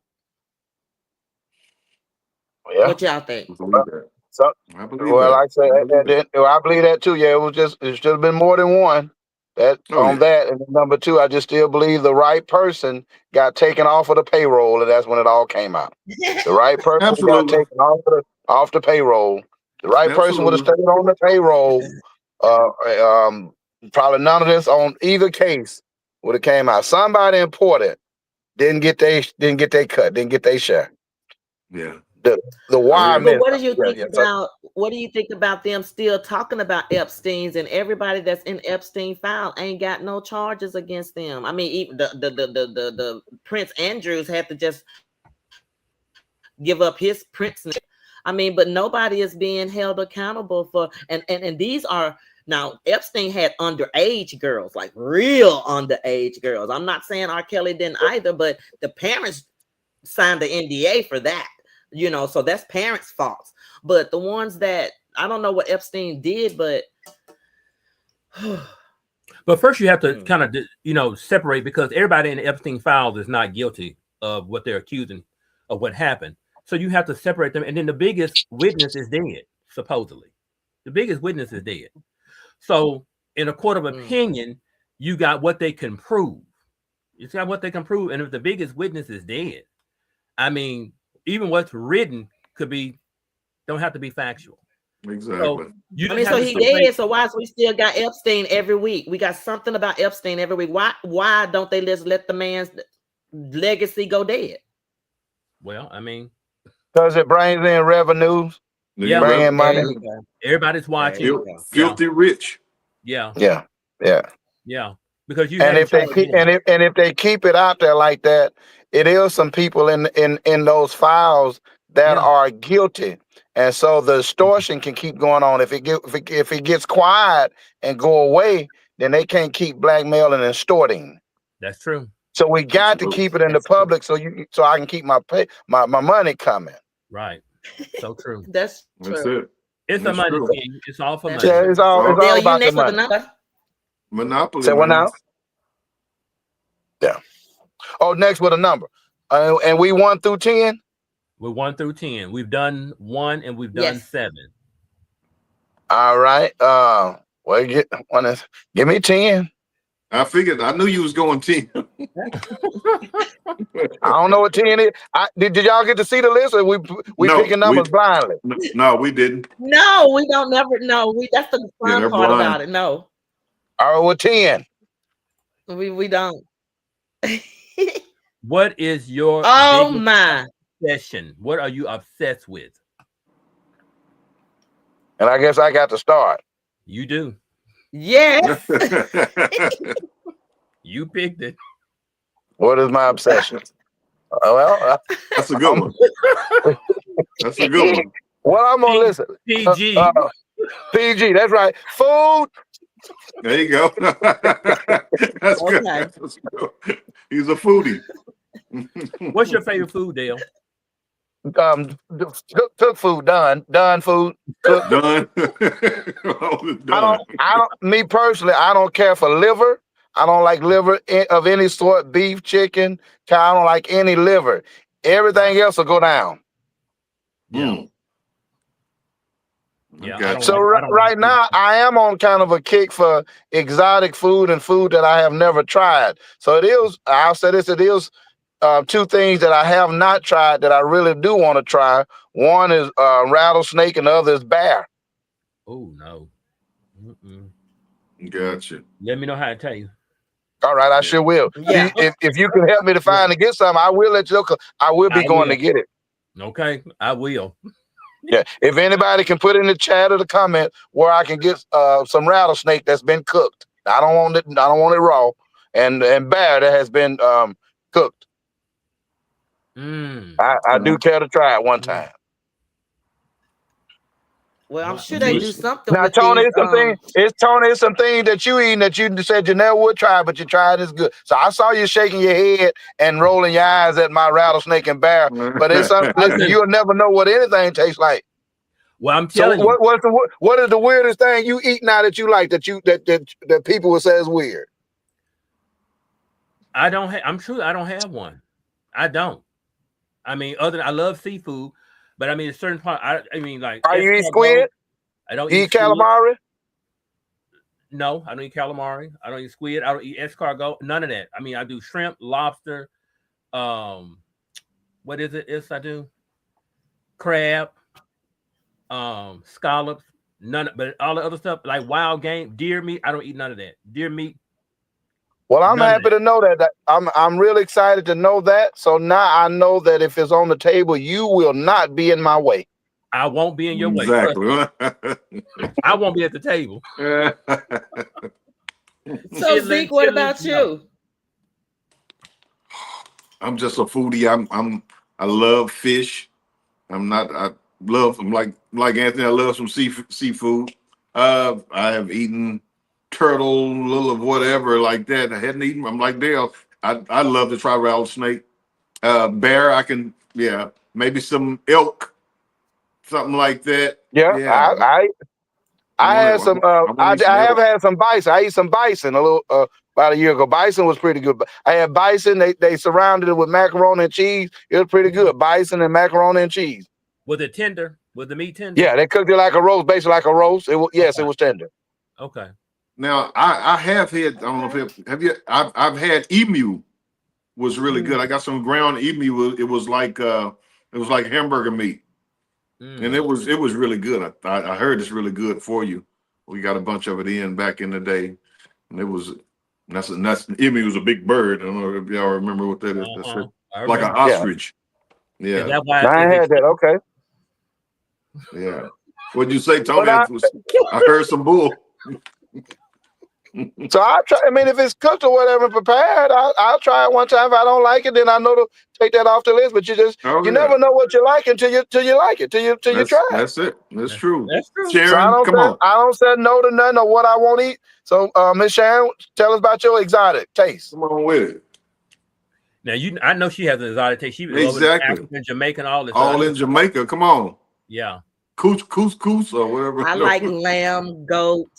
Yeah. What y'all think? I believe that. So, I believe well, that. like I said, I believe that. I believe that too. Yeah, it should have been more than one. That Oh on yeah. that, and number two, I just still believe the right person got taken off of the payroll, and that's when it all came out. The right person got Absolutely. taken off the payroll. The right person would have Absolutely. stayed on the payroll. Uh, um, Probably none of this on either case would have came out. Somebody important didn't get their cut, didn't get their share. Yeah. The I wire agree. But missed. what do you Yeah, think yeah. So, about them still talking about Epstein's, and everybody that's in Epstein file ain't got no charges against them? I mean, even the Prince Andrews had to just give up his prince. I mean, but nobody is being held accountable for, and these are now Epstein had underage girls, like real underage girls. I'm not saying R. Kelly didn't either, but the parents signed the NDA for that, so that's parents' faults. But the ones that I don't know what Epstein did, but But first, you have to kind of, separate, because everybody in the Epstein files is not guilty of what they're accusing of what happened. So you have to separate them. And then the biggest witness is dead, supposedly. The biggest witness is dead. So in a court of opinion, you got what they can prove. You got what they can prove. And if the biggest witness is dead, I mean, even what's written don't have to be factual. Exactly. So you I just mean, have so to he separate. dead. So why is we still got Epstein every week? We got something about Epstein every week. Why don't they just let the man's legacy go dead? Well, I mean, because it brings in revenues, The yeah, bring in There money. you revenue. go. everybody's There you watching. go. Yeah, Filthy rich. yeah, Yeah, yeah. yeah. Because you And hadn't if they charged keep anyone. and if they keep it out there like that, it is some people in those files that Yeah. are guilty, and so the extortion can keep going on. If it gets quiet and go away, then they can't keep blackmailing and extorting. That's true. So we got to Absolutely. keep it in the That's true. public so I can keep my money coming. Right. So true. That's That's true. it. It's a That's money true. thing. It's all for That's money. Yeah, true. it's Dale, all you about the next with the money. number? Monopoly, Say what man. now? Yeah. Oh, next with a number, and we 1 through 10. We're 1 through 10. We've done 1 and we've done Yes. 7. All right. Well, give me 10. I figured. I knew you was going 10. I don't know what 10 is. Did y'all get to see the list, or we No, picking numbers blindly? no, we didn't. No, we don't never know. That's the Yeah, fun they're part blind. about it. No, All right, well, 10. we don't. What is your Oh biggest my. obsession? What are you obsessed with? And I guess I got to start. You do. Yes. You picked it. What is my obsession? Well, That's a good one. That's a good one. well, I'm gonna listen. PG. PG. That's right. Food. There you go. That's good. Okay. That's good. He's a foodie. What's your favorite food, Dale? Cook food. Done food. Cook. Done. All is done. I don't. Me personally, I don't care for liver. I don't like liver of any sort. Beef, chicken, cow. I don't like any liver. Everything else will go down. Yeah. Mm. Yeah. Got So you. I don't right like now, I am on kind of a kick for exotic food and food that I have never tried. So it is. I'll say this: it is 2 things that I have not tried that I really do want to try. One is rattlesnake, and the other is bear. Oh no. Mm-mm. Got you. Let me know how to tell you. All right, I sure will. Yeah. If you can help me to find and get some, I will let you know. 'Cause I will be I going to will. get it. Okay. I will. Yeah. If anybody can put in the chat or the comment where I can get some rattlesnake that's been cooked. I don't want it. I don't want it raw. And bear that has been cooked. Mm. I do care to try it one time. Well, I'm Well, sure I'm they see. do something Now, with Tony, these. it's some things that you eating that you said you never would try, but you tried is good. So I saw you shaking your head and rolling your eyes at my rattlesnake and bear, but it's something I listen, said, you'll never know what anything tastes like. well, I'm So telling you, what is the weirdest thing you eat now that you like that people would say is weird? I don't have. I'm true. I don't have one. I don't. I mean, other than I love seafood, but I mean, a certain part. I mean, like Are you eat escargot. squid? I don't You eat eat squid. calamari? No, I don't eat calamari. I don't eat squid. I don't eat escargot. None of that. I mean, I do shrimp, lobster. Um, what is it? Yes, I do crab. Scallops. None, but all the other stuff like wild game, deer meat. I don't eat none of that. Deer meat. Well, I'm None of happy that. to know that. I'm really excited to know that. So now I know that if it's on the table, you will not be in my way. I won't be in your way. Trust me. Exactly. I won't be at the table. So Chilling, Zeke, what chilling. about No. you? I'm just a foodie. I love fish. I'm not. I'm like Anthony. I love some seafood. I have eaten turtle, little of whatever like that. I hadn't eaten. I'm like Dale. I love to try rattlesnake. Bear. I can. Yeah. Maybe some elk. Something like that. Yeah, Yeah. I I want had to. some. I want to eat some I have elk. had some bison. I eat some bison a little about a year ago. Bison was pretty good. I had bison. They surrounded it with macaroni and cheese. It was pretty Mhm. good. Bison and macaroni and cheese. Was it tender? Was the meat tender? Yeah, they cooked it like a roast, basically like a roast. It was yes, it Okay. was tender. Okay. Now I have had. I don't know if have you. I've had emu. Was really Mm, good. I got some ground emu. It was like hamburger meat, and mm. it was really good. I heard it's really good for you. We got a bunch of it in back in the day, and it was that's emu was a big bird. I don't know if y'all remember what that is. That's Uh-huh. it, I like an remember. Yeah, ostrich. Is Yeah, that why I is ain't it had that. chicken? Okay, yeah. What'd you say, but Tony? I heard some bull. so I try. I mean, if it's cooked or whatever prepared, I'll try it one time. If I don't like it, then I know to take that off the list. But Oh you yeah, never know what you like until you like it till you try it. that's it. That's That's, true. that's true. So Sharon, come on, I don't say no to none of what I won't eat. So Miss Sharon, tell us about your exotic taste. come on with it. Now I know she has an exotic taste. She was over in Exactly. African, Jamaican, all this. So I All know. in Jamaica. Come on, Yeah. couscous or whatever. I No. like lamb, goat.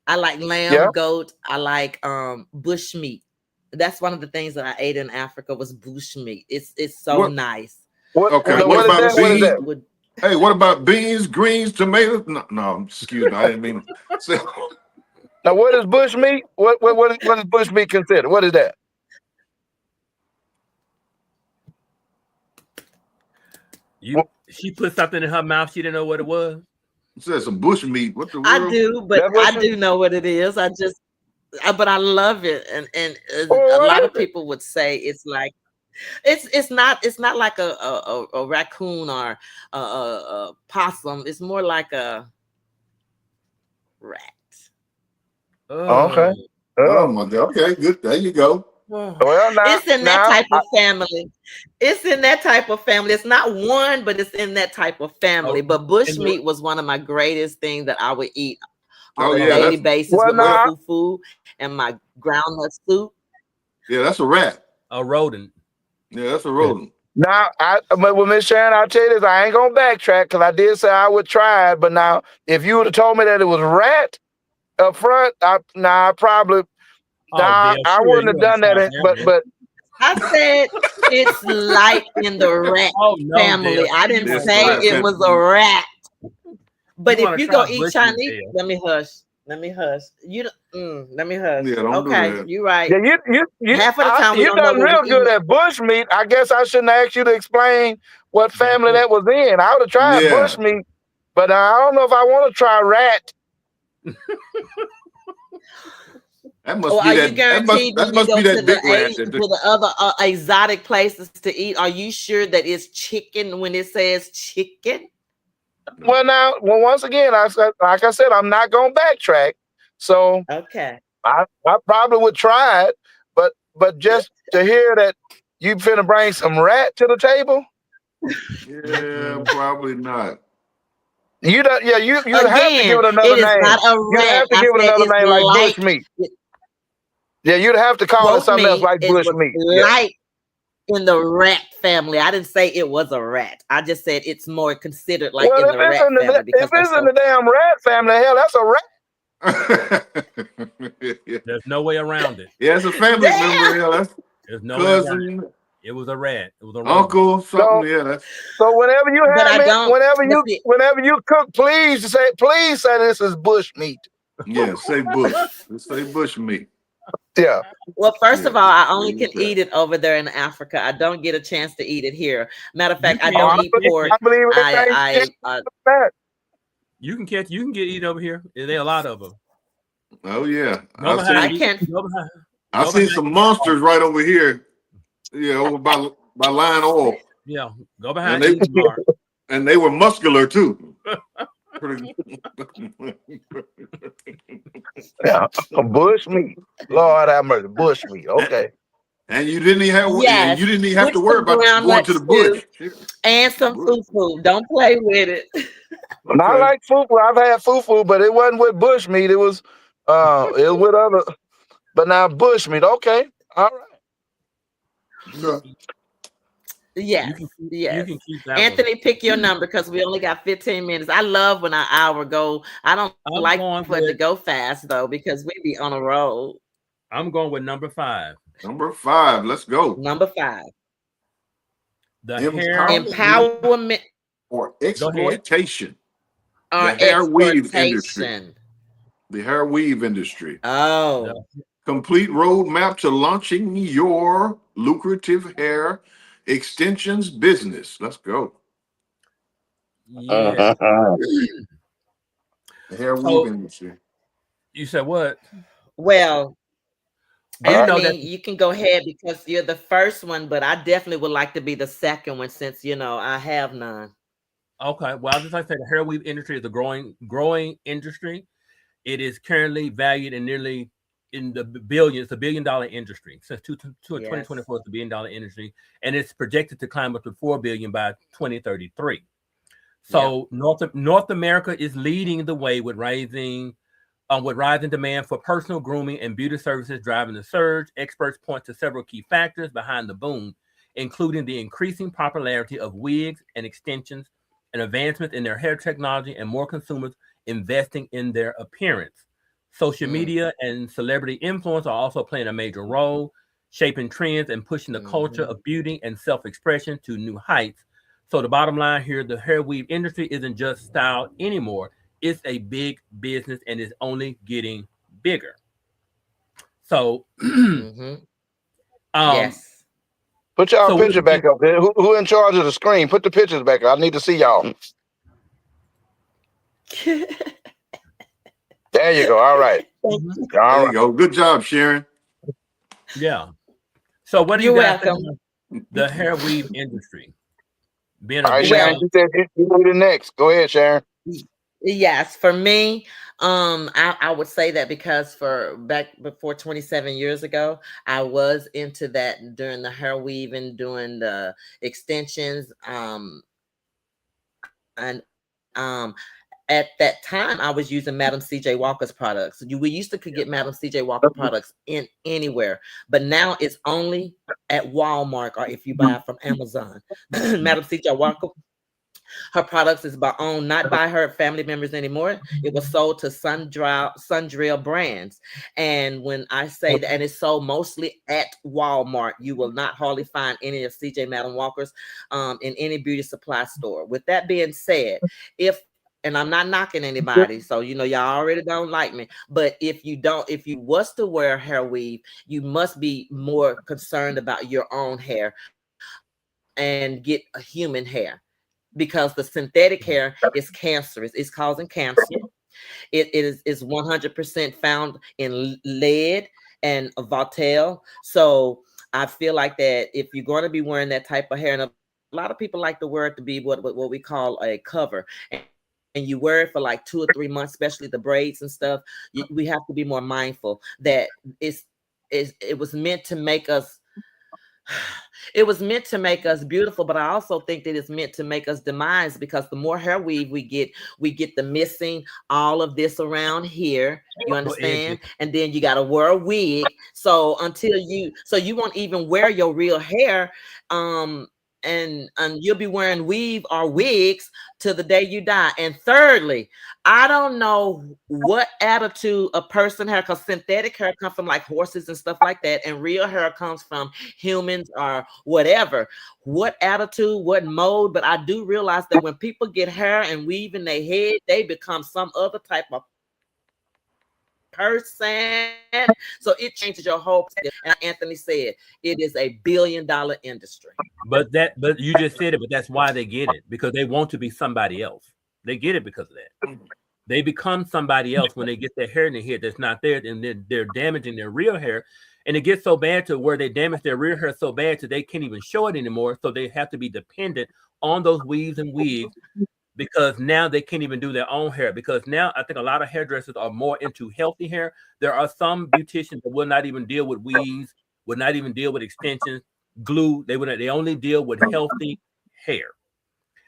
I like Yeah. lamb, goat. I like bush meat. That's one of the things that I ate in Africa was bush meat. It's so What? nice. Okay. Like What it's What is about that? What is bush beans? that? with Hey, what about beans, greens, tomatoes? No, no, excuse me. I didn't mean to say. Now what is bush meat? What is bush meat considered? What is that? She put something in her mouth. She didn't know what it was. Said some bush meat. What the I world? do, but That's what I you. do know what it is. But I love it, and Oh, a what lot is of it? people would say it's like it's not like a raccoon or a possum. It's more like a rat. Oh, okay. Oh. Oh Oh, my God. Okay, good. There you go. Oh. well It's in that now type of family. It's in that type of family. It's not one, but it's in that type of family. Oh, But and bushmeat was one of my greatest things that I would eat Oh on a yeah, daily oh, that's basis well with my well, now fufu and my groundnut soup. yeah, that's a rat. a rodent. Yeah, that's a rodent. but with Miss Sharon, I'll tell you this, I ain't gonna backtrack because I did say I would try it. But now, if you would have told me that it was rat up front, I probably Oh, Dale, I sure, wouldn't you have ain't done that. tried that one. But I said it's like in the rat Oh no, Dale, family. I you didn't want This to say try rat it bush was family. a meat? rat. You But if want to you try go eat bush meat, Chinese, Dale? let me hush. Let me hush. Let me hush. Yeah, don't do Okay, that. you're right. yeah, Half of the time we you don't know done what we real good eating. at bush meat. I guess I shouldn't ask you to explain what That's family it. that was in. I would have tried bush Yeah, meat, but I don't know if I want to try rat. that must Or be are you that. guaranteed when That you must go be to that the big rat. to the other exotic places to eat? Are you sure that it's chicken when it says chicken? Well, once again, like I said, I'm not gonna backtrack. So Okay. I probably would try it, but just to hear that you finna bring some rat to the table. Yeah, Mm-mm. probably not. You don't, yeah, you have to give Again, it another it is name. not a You rat. have to I give it said another it's name like bush like, meat. Yeah, you'd have to call it quote something else me, like it bush was meat. Yeah. like in the rat family. I didn't say it was a rat. I just said it's more considered like Well, in if the it's rat in the family if because they're it's in so. the damn rat family, hell, that's a rat. There's no way around it. Yeah, it's a family member. Damn. Yeah, that's There's no way around cousin, it. It was a rat. It was a rodent. uncle, something. So Yeah, that's so whenever you But I have it, don't. But see, whenever you cook, please say this is bush meat. yeah. Say bush. Let's say bush meat. Yeah. well, first Yeah, of all, I there only you can go. eat it over there in Africa. I don't get a chance to eat it here. Matter of You fact, I can Oh, don't you eat can catch pork. it. I believe everything. That. You can get eat over here. There are a lot of them. Oh yeah, Go I behind me. can't. I've Go seen behind some Eat Bar. monsters right over here. Yeah, over by Line Oil, Yeah. Go and behind they Eat Bar. and they were muscular too. Pretty- Yeah, bush meat. Lord have mercy, bush meat. and, Okay. and you Yes, didn't even have with to worry some about groundnut going to the stew bush. Yeah, and some bush. fufu. Don't play with it. And I Okay. like fufu. I've had fufu, but it wasn't with bush meat. It was with other. But now bush meat. Okay. All right. Okay. You Yes, can you yes. can keep that one. Anthony, pick your number because we only got 15 minutes. I love when our hour go. I don't I'm like going for it to with go fast though because we be on a roll. number 5. Number 5. Let's go. Number 5, The hair weave. Empowerment empowerment or Go ahead. exploitation. or The hair weave industry. exportation. The hair weave industry. The, Oh, Complete roadmap to launching your lucrative hair extensions business. Let's go. yeah. Mhm. The hair weave So industry. you said what? well, Do you know Anthony, that? you can go ahead because you're the first one, but I definitely would like to be the second one since I have none. Okay. Well, I just like to say the hair weave industry is a growing industry. It is currently valued in nearly in the billions, a $1 billion industry. Since 2024, Yes. it's a $1 billion industry, and it's projected to climb up to 4 billion by 2033. Yep. So North America is leading the way with rising demand for personal grooming and beauty services driving the surge. Experts point to several key factors behind the boom, including the increasing popularity of wigs and extensions, and advancements in their hair technology, and more consumers investing in their appearance. Social Mm, media and celebrity influence are also playing a major role, shaping trends and pushing the culture mhm. of beauty and self expression to new heights. So, the bottom line here, the hair weave industry isn't just style anymore, it's a big business and is only getting bigger. So, Mhm. um, Yes. Put y'all so what do picture we back think? up there. Who in charge of the screen? Put the pictures back up. I need to see y'all. There you go. All right. Thank Mhm. you. There All you right. go. Good job, Sharon. Yeah. So, what do you You're guys think welcome. about the hair weave industry being All a right, big Sharon. Well, thing? You said you do the next. Go ahead, Sharon. yes, for me, I would say that because for back before 27 years ago, I was into that during the hair weaving, doing the extensions, and at that time I was using Madam CJ Walker's products. We used to could Yeah. get Madam CJ Walker products in anywhere, but now it's only at Walmart or if you buy it from Amazon. Madam CJ Walker, her products is by owned not by her family members anymore. It was sold to Sundrill Brands. And when I say that, and it's sold mostly at Walmart, you will not hardly find any of CJ Madam Walker's in any beauty supply store. With that being said, if and I'm not knocking anybody, so y'all already don't like me. But if you was to wear hair weave, you must be more concerned about your own hair and get a human hair because the synthetic hair is cancerous. It's causing cancer. It is 100% found in lead and Vatel. So I feel like that if you're going to be wearing that type of hair, and a lot of people like to wear it to be what we call a cover, and you wear it for like 2 or 3 months, especially the braids and stuff. We have to be more mindful that it was meant to make us It was meant to make us beautiful, but I also think that it's meant to make us demise, because the more hair weave we get the missing all of this around here. You No edges. understand? And then you got to wear a wig. So so you won't even wear your real hair. Um, and you'll be wearing weave or wigs till the day you die. And thirdly, I don't know what attitude a person has, because synthetic hair comes from like horses and stuff like that, and real hair comes from humans or whatever. What attitude, what mode? But I do realize that when people get hair and weave in their head, they become some other type of person. So it changes your whole perspective. And like Anthony said, it is $1 billion industry. But you just said it, but that's why they get it, because they want to be somebody else. They get it because of that. They become somebody else when they get their hair in their head that's not there, and they're damaging their real hair. And it gets so bad to where they damage their real hair so bad to they can't even show it anymore. So they have to be dependent on those weaves and wigs, because now they can't even do their own hair. Because now I think a lot of hairdressers are more into healthy hair. There are some beauticians that will not even deal with weaves, would not even deal with extensions, glue. They only deal with healthy hair.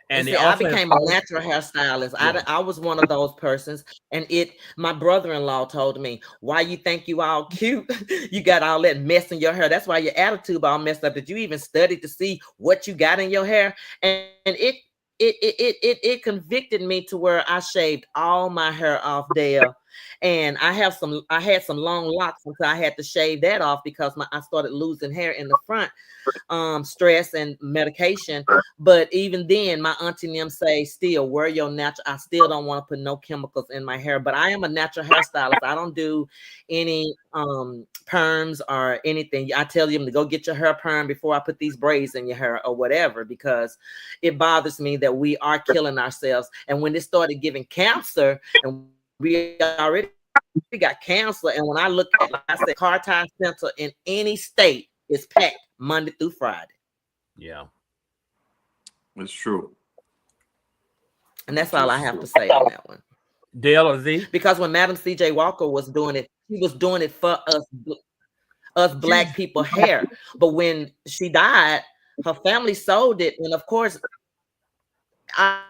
And And they see, I also have became a natural hairstylist. yeah. I was one of those persons. And my brother-in-law told me, why you think you all cute? You got all that mess in your hair. That's why your attitude all messed up. Did you even study to see what you got in your hair? And it convicted me to where I shaved all my hair off there. And I had some long locks until I had to shave that off because I started losing hair in the front, stress and medication. But even then, my auntie and them say, still wear your natural. I still don't want to put no chemicals in my hair, but I am a natural hairstylist. I don't do any perms or anything. I tell them to go get your hair perm before I put these braids in your hair or whatever, because it bothers me that we are killing ourselves. And when it started giving cancer, and we already got cancer, and when I look at, like I said, Cartide Center in any state is packed Monday through Friday. Yeah. It's true. And that's all I It's have to true. say on that one. Dale or Z? Because when Madam C.J. Walker was doing it, she was doing it for us black people hair. But when she died, her family sold it, and of course, our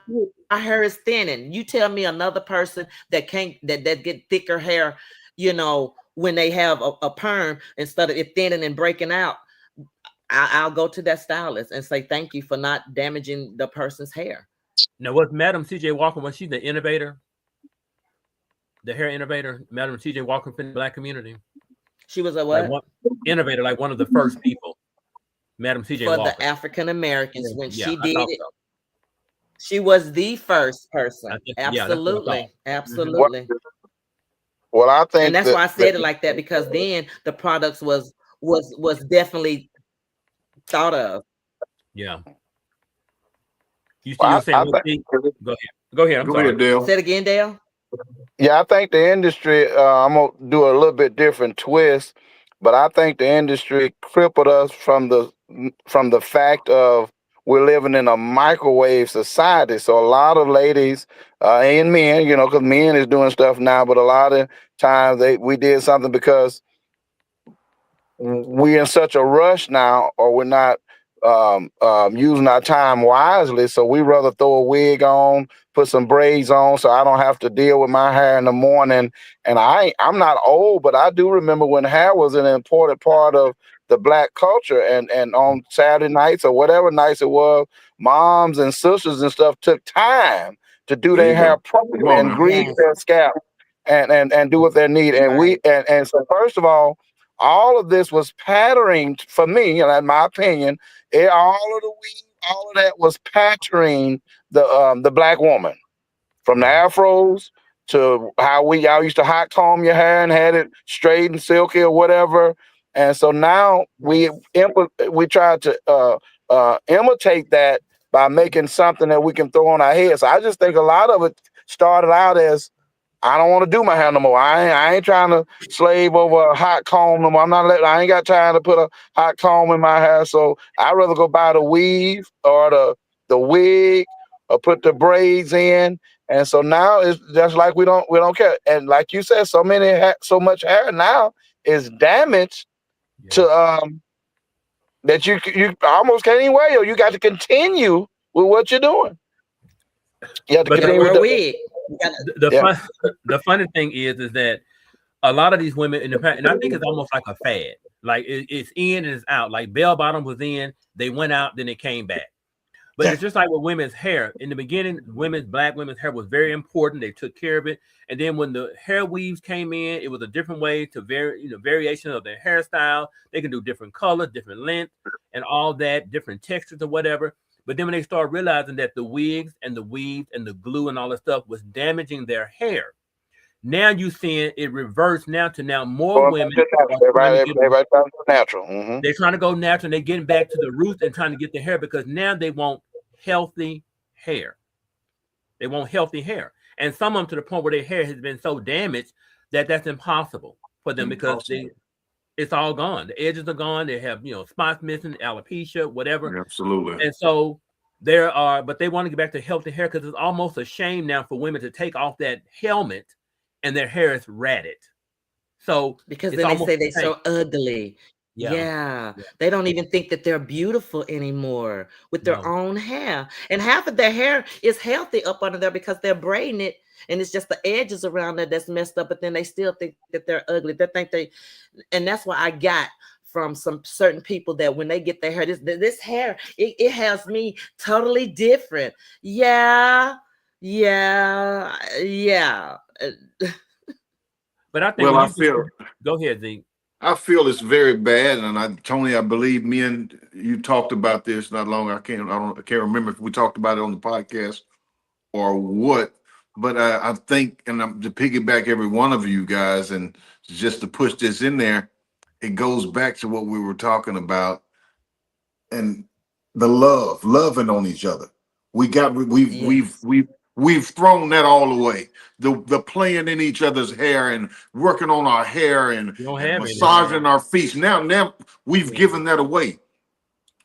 hair is thinning. You tell me another person that can't that get thicker hair, when they have a perm, instead of it thinning and breaking out, I'll go to that stylist and say thank you for not damaging the person's hair. Now, was Madam C.J. Walker, was she the innovator, the hair innovator? Madam C.J. Walker in the black community, She was a like what? one innovator, like one of the first people. Madam C.J. For the Walker. African Americans. When Yeah, she I did thought it, so. she was the first I person. think, yeah, that's what I thought. Absolutely. Hmm. What? Absolutely. Well, I And think that's why I said it like that, because then the products was definitely thought of. Yeah. You I, were saying I what? think. Z? Go ahead. Go ahead. I'm Go sorry. ahead, Dale. Say it again, Dale. Yeah, I think the industry. I'm gonna do a little bit different twist, but I think the industry crippled us from the fact of we're living in a microwave society. So a lot of ladies and men, because men is doing stuff now, but a lot of times we did something because we're in such a rush now, or we're not using our time wisely. So we rather throw a wig on, put some braids on, so I don't have to deal with my hair in the morning. And I'm not old, but I do remember when hair was an important part of the black culture. And on Saturday nights or whatever nights it was, moms and sisters and stuff took time to do There their you hair go. Come properly on and now. grease Yes. their scalp and do what they need. And Right. so first of all of this was patterning for me, in my opinion. All of the weed, all of that was patterning the black woman, from the Yeah. afros to how y'all used to hot comb your hair and had it straight and silky or whatever. And so now we try to imitate that by making something that we can throw on our heads. So I just think a lot of it started out as, I don't want to do my hair no more. I ain't trying to slave over a hot comb no more. I ain't got time to put a hot comb in my hair. So I'd rather go buy the weave or the wig or put the braids in. And so now it's just like we don't care. And like you said, so much hair now is damaged Yeah. to that you almost can't even wear. You got to continue with what you're doing. You have to But You gotta continue wear with a the wig. You gotta, the yeah. fun, the funny thing is that a lot of these women in the past, and I think it's almost like a fad. Like it's in and it's out. Like bell bottom was in, they went out, then it came back. But it's just like with women's hair. In the beginning, black women's hair was very important. They took care of it. And then when the hair weaves came in, it was a different way to variation of their hairstyle. They can do different colors, different lengths, and all that, different textures or whatever. But then when they started realizing that the wigs and the weaves and the glue and all that stuff was damaging their hair, now you seeing it reverse now more Going women back to are natural. trying to get Everybody trying to go natural. they're trying to go natural and they're getting back to the roots and trying to get the hair because now they want healthy hair. They want healthy hair. And some of them to the point where their hair has been so damaged that that's impossible for them because it's all gone. The edges are gone. They have, spots missing, alopecia, whatever. Absolutely. And so but they want to get back to healthy hair because it's almost a shame now for women to take off that helmet and their hair is ratted. So because it's then they almost say the they're same. so ugly. Yeah. Yeah, they don't even think that they're beautiful anymore with their No. own hair. And half of their hair is healthy up under there because they're braiding it, and it's just the edges around there that's messed up. But then they still think that they're ugly. They think and that's what I got from some certain people that when they get their hair, this hair, it has me totally different. Yeah, yeah, yeah. But I think Well, when I you get feel go ahead, Z. I feel it's very bad, and Tony, I believe me and you talked about this not long. I can't remember if we talked about it on the podcast or what, but I think, and I'm to piggyback every one of you guys, and just to push this in there, it goes back to what we were talking about, and the loving on each other. We got Yes. we've thrown that all away. The playing in each other's hair and working on our hair You don't and have any no more. massaging our feet. Now we've Yeah. given that away. You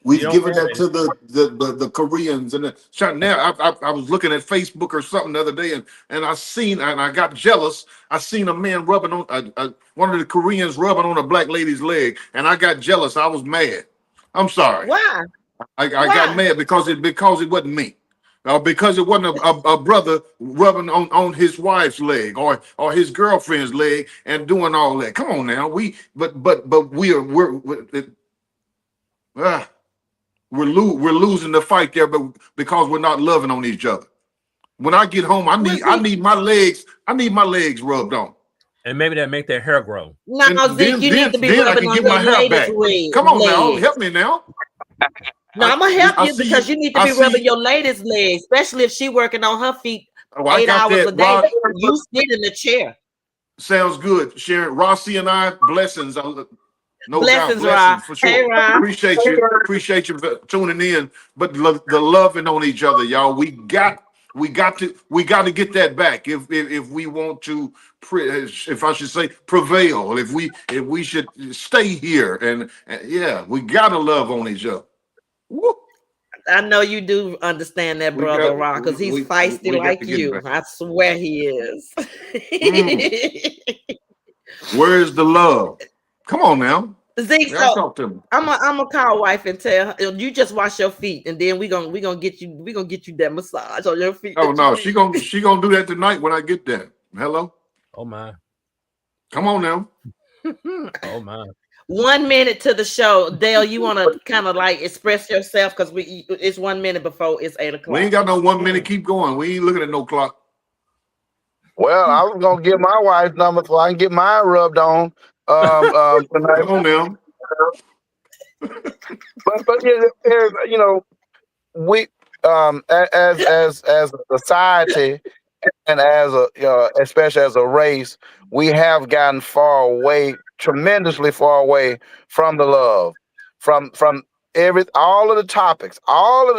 We've don't given have that any. to the Koreans and now I was looking at Facebook or something the other day and I got jealous. I seen a man rubbing on one of the Koreans rubbing on a black lady's leg and I got jealous. I was mad. I'm sorry. Why? I got Why? mad because it wasn't me. Because it wasn't a brother rubbing on his wife's leg or his girlfriend's leg and doing all that. Come on now, but uh, we're losing the fight there, but because we're not loving on each other. When I get home, Well, I Zeke, need my legs. I need my legs rubbed on, And maybe that make their hair grow. no, and Zeke, you need to be then I rubbing can on get your my hair latest back. Come on now, legs. help me now. No, I'm gonna help I you see because you. you need to I be rubbing see. your latest legs, especially if she working on her feet Oh, I 8 got hours that. a day. Ross, You sit in the chair. sounds good. Sharon, Rossi, and I blessings. No doubt, Blessings, Ra. blessings for Hey, sure. Ra. Appreciate you for tuning in. But the loving on each other, y'all. We got to get that back if we want to, if I should say, prevail. If we should stay here, and yeah, we got to love on each other. Woo. I know you do understand that, We brother got Ra, because he's feisty we got like to get you. back. I swear he is. Mm. Where's the love? Come on now, Zeke, y'all so talk to me. I'm a call wife and tell her you just wash your feet, and then we gonna get you that massage on your feet Oh that you no, need. she gonna do that tonight when I get there. Hello, Oh my. come on now. Oh my. 1 minute to the show, Dale. You want to kind of like express yourself because it's 1 minute before it's 8 We ain't o'clock. got no 1 minute. Keep going. We ain't looking at no clock. Well, I was gonna get my wife's number so I can get mine rubbed on tonight. Come on now. But yeah, we as a society and as a especially as a race, we have gotten far away, tremendously far away from the love, from all of the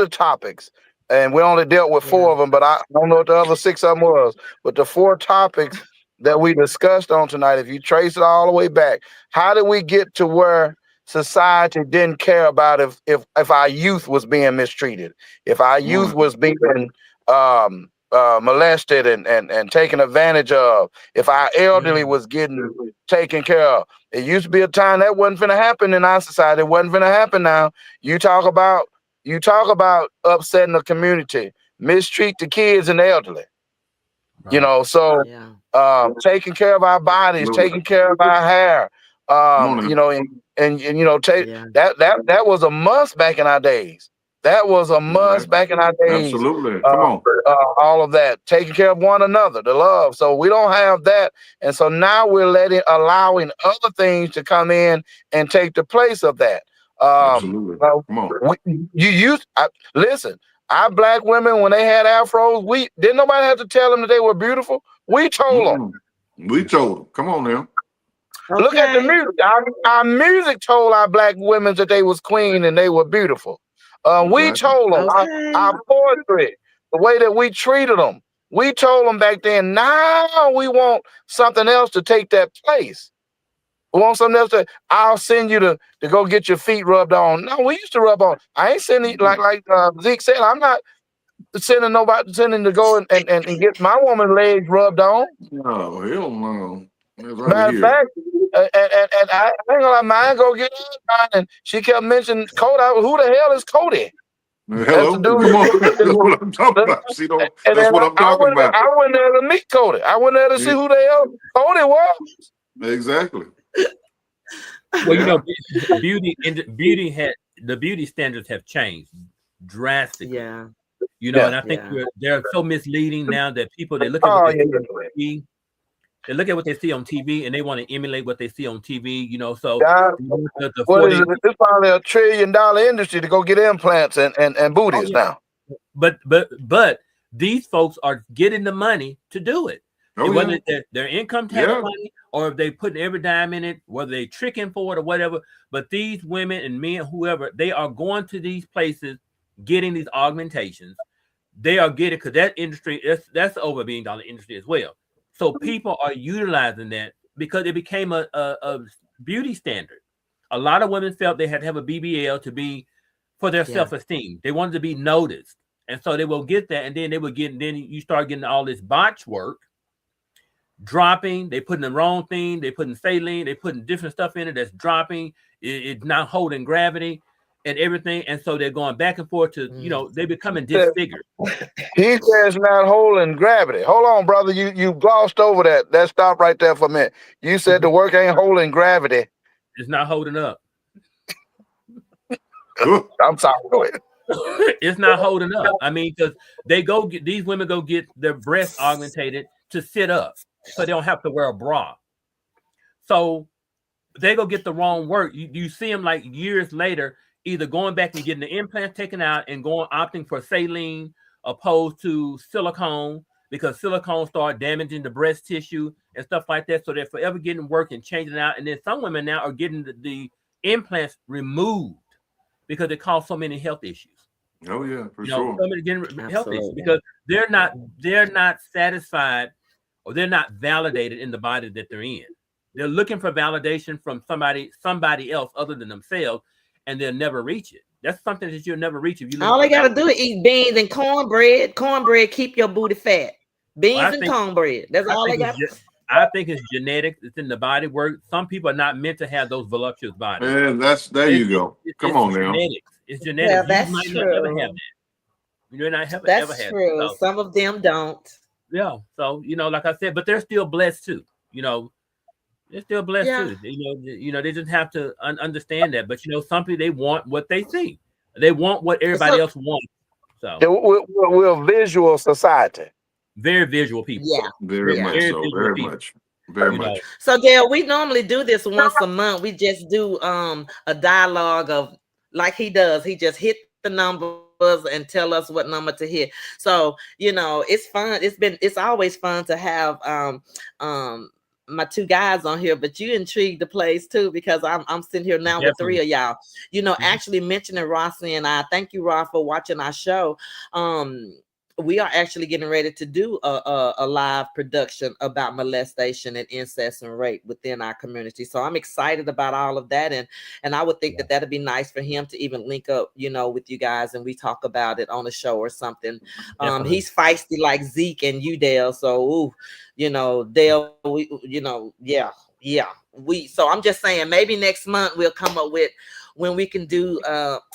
topics, and we only dealt with Yeah. 4 of them, but I don't know what the other 6 of them was. But the 4 topics that we discussed on tonight, if you trace it all the way back, how did we get to where society didn't care about if our youth was being mistreated, if our youth was being um molested and taken advantage of, if our elderly was getting taken care of. It used to be a time that wasn't finna happen in our society. It wasn't finna happen now. You talk about upsetting the community, mistreat the kids and the elderly. Right. So taking care of our bodies, taking care of our hair, take that was a must back in our days. That was a must back in our days. Absolutely. Come on. All of that, taking care of one another, the love. So we don't have that, and so now we're allowing other things to come in and take the place of that. Absolutely. Come on. Listen. Our black women, when they had afros, we didn't nobody have to tell them that they were beautiful. We told them. We told them. Come on now. Okay. Look at the music. Our music told our black women that they was queen and they were beautiful. We told them. Our poetry, the way that we treated them, we told them back then. Now we want something else to take that place. We want something else I'll send you to go get your feet rubbed on. No, we used to rub on. I ain't sending like Zeke said. I'm not sending to go and get my woman legs rubbed on. No, hell no. Matter of fact, and I ain't gonna lie, mine go get her, and she kept mentioning Cody. Who the hell is Cody? Hello, come on. That's what I'm talking about. See, that's what I'm talking about. I went there to meet Cody. I went there to see who the hell Cody was. Exactly. Well, the beauty standards have changed drastically. Yeah. And I think they're so misleading now that people, they look at what they see on TV. They look at what they see on TV and they want to emulate what they see on TV. So it's probably $1 trillion industry to go get implants and booties now. But these folks are getting the money to do it. Whether their income tax money or if they put every dime in it, whether they tricking for it or whatever. But these women and men, whoever, they are going to these places, getting these augmentations. They are getting, because that industry, that's over $1 billion industry as well. So people are utilizing that because it became a beauty standard. A lot of women felt they had to have a BBL to be for their self-esteem. They wanted to be noticed. And so they will get that. And then then you start getting all this botch work, dropping. They putting the wrong thing. They putting saline. They putting different stuff in it that's dropping. It's not holding gravity and everything. And so they're going back and forth to, they're becoming disfigured. He says not holding gravity. Hold on, brother. You glossed over that. Let's stop right there for a minute. You said the work ain't holding gravity. It's not holding up. I'm sorry. Go ahead. It's not holding up. I mean, because these women go get their breasts augmentated to sit up so they don't have to wear a bra. So they go get the wrong work. You see them like years later, either going back and getting the implants taken out and opting for saline opposed to silicone, because silicone start damaging the breast tissue and stuff like that. So they're forever getting work and changing it out. And then some women now are getting the implants removed because it cause so many health issues. Oh yeah, for sure. So many health issues because they're not satisfied or they're not validated in the body that they're in. They're looking for validation from somebody else other than themselves, and they'll never reach it. That's something that you'll never reach if you. All they gotta do is eat beans and cornbread. Cornbread keep your booty fat. Beans and cornbread. That's all they got. I think it's genetics. It's in the body work. Some people are not meant to have those voluptuous bodies. And there you go. Come on now. It's genetics. Yeah, that's you might true. not ever have that. You may not ever That's have true. that. So, some of them don't. Yeah. So like I said, but they're still blessed too. They're still blessed too. They just have to understand that. But some people, they want what they see. They want what everybody else wants. So we're a visual society. Very visual people. Yeah. Very much. Very much. So Dale, we normally do this once a month. We just do a dialogue of like he does. He just hit the numbers and tell us what number to hit. So it's fun. It's always fun to have my two guys on here, but you intrigued the place too, because I'm sitting here now with three of y'all. Actually mentioning Rossi and I. Thank you, Ross, for watching our show. we are actually getting ready to do a live production about molestation and incest and rape within our community. So I'm excited about all of that, and I would think that that'd be nice for him to even link up, with you guys, and we talk about it on a show or something. He's feisty like Zeke and you, Dale. So, Dale, so I'm just saying, maybe next month we'll come up with when we can do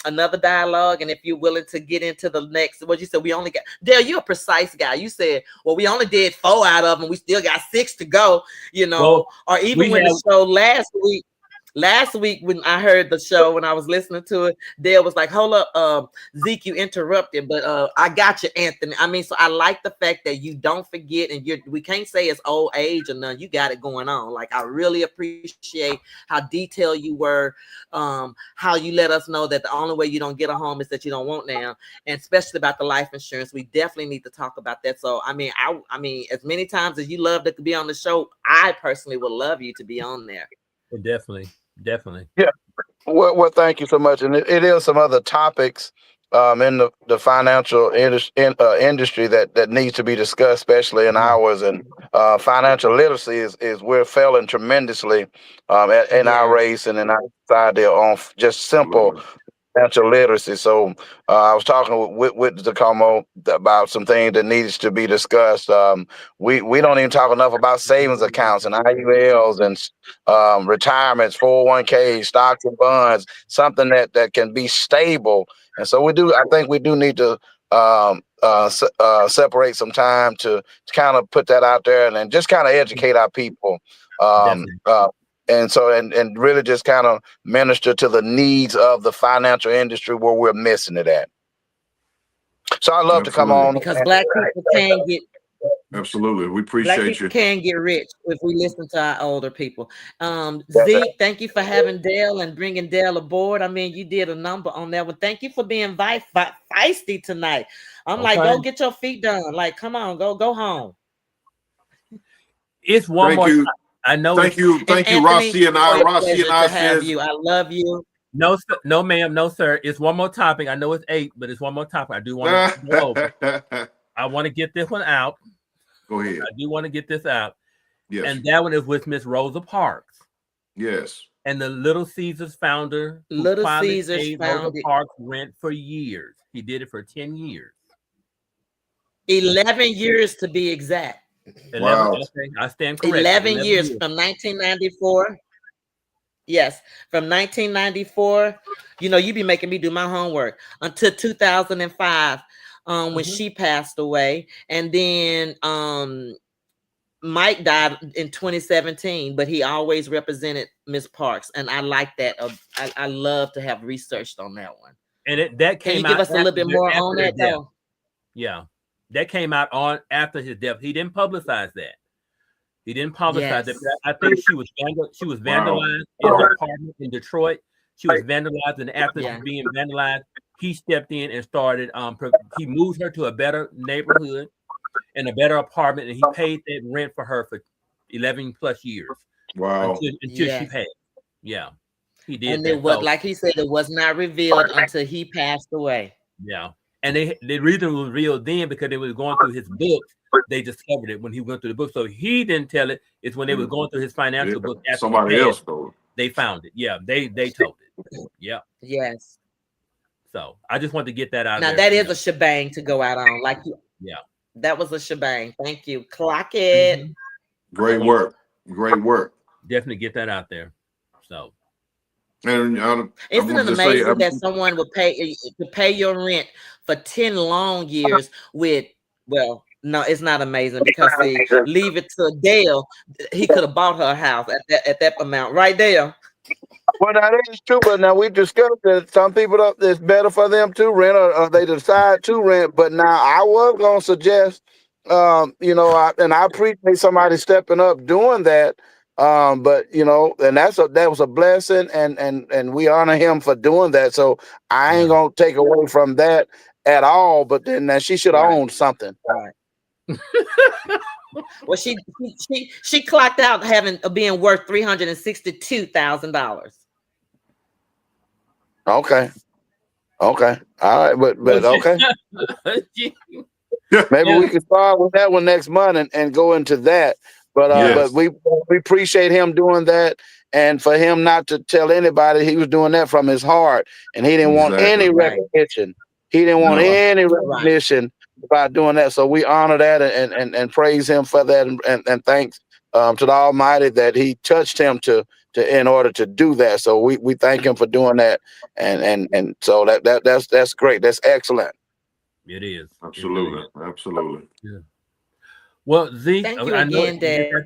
another dialogue. And if you're willing to get into the next, what you said, we only got, Dale, you're a precise guy. You said, well, we only did 4 out of them. We still got 6 to go, Well, or even when the show last week when I heard the show, when I was listening to it, Dale was like, hold up, Zeke, you interrupted, but I got you, Anthony. I mean, so I like the fact that you don't forget, and we can't say it's old age or none. You got it going on. Like, I really appreciate how detailed you were, how you let us know that the only way you don't get a home is that you don't want now, and especially about the life insurance. We definitely need to talk about that. So, I mean, as many times as you love to be on the show, I personally would love you to be on there. Definitely. Yeah. Well, thank you so much. And it is some other topics in the financial industry that needs to be discussed, especially in ours. And financial literacy is we're failing tremendously in our race and in our society on just simple financial literacy. So I was talking with Zikomo about some things that needs to be discussed. We don't even talk enough about savings accounts and IULs and retirements, 401k, stocks and bonds, something that can be stable. And so I think we do need to separate some time to kind of put that out there and just kind of educate our people. And so, and really just kind of minister to the needs of the financial industry where we're missing it at. So I love to come on because Black people can get. Absolutely, we appreciate Black people you. can get rich if we listen to our older people. Zeke, thank you for having Dale and bringing Dale aboard. I mean, you did a number on that one. Thank you for being feisty tonight. I'm like, go get your feet done. Like, come on, go home. It's one more. I know. Thank you, Rossi and I. Rossi and I have you. I love you. No, no, ma'am, no, sir. It's one more topic. I know it's 8, but it's one more topic. I do want to go over. I want to get this one out. Go ahead. I do want to get this out. Yes. And that one is with Miss Rosa Parks. Yes. And the Little Caesars founder. Little Caesars Rosa Parks rent for years. He did it for 10 years. 11 years to be exact. 11, wow. Okay, I stand corrected. 11 years from 1994. Yes, from 1994. You be making me do my homework until 2005, when she passed away, and then Mike died in 2017. But he always represented Miss Parks, and I like that. I love to have researched on that one. And that came out. Can you give us a little bit more on that, though? Yeah. That came out on after his death. He didn't publicize that. That. I think she was vandalized in her apartment in Detroit. She was vandalized, and after being vandalized, he stepped in and started. He moved her to a better neighborhood and a better apartment, and he paid that rent for her for 11 plus years. Wow! Until she passed. Yeah, he did. And it was like he said, it was not revealed until he passed away. Yeah. And the reason it was revealed then because they was going through his books. They discovered it when he went through the book. So he didn't tell it. It's when they were going through his financial book. Somebody else told it. They found it. Yeah, they told it. Yeah. Yes. So I just wanted to get that out. Now that is a shebang to go out on. Like you. Yeah. That was a shebang. Thank you. Clock it. Great work. Great work. Definitely get that out there. So. And isn't it amazing that someone would pay your rent for 10 long years no, it's not amazing because leave it to Dale. He could have bought her a house at that amount right there. Well, now that is true, but now we discussed that some people it's better for them to rent or they decide to rent. But now I was going to suggest, and I appreciate somebody stepping up doing that. But and that was a blessing, and we honor him for doing that. So I ain't gonna take away from that at all. But then she should have owned something. Right. Well, she clocked out being worth $362,000. Okay. All right, but okay. Maybe Yeah. we could start with that one next month and go into that. But Yes. we appreciate him doing that, and for him not to tell anybody he was doing that from his heart, and he didn't want any Exactly. recognition. He didn't want No. any recognition about doing that. So we honor that and praise him for that, and thanks to the Almighty that He touched him to in order to do that. So we thank him for doing that, and so that's great. That's excellent. It is. Absolutely. Absolutely. Yeah. Well, Zeke, Thank you I know. again, Dale,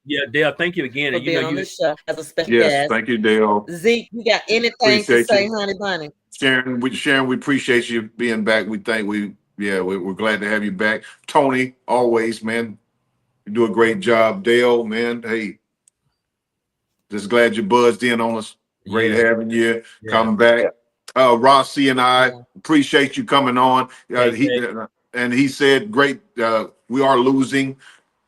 Yeah, Dale. Thank you again. for And you know, being on the show as a special Yes. guest. Thank you, Dale. Zeke, you got anything to Appreciate say, you. honey bunny? Sharon, we appreciate you being back. We're glad to have you back. Tony, always, man, you do a great job. Dale, man, hey, just glad you buzzed in on us. Great Yeah. having you. Yeah. Come back. Rossi and I appreciate you coming on. Hey. He said, great. We are losing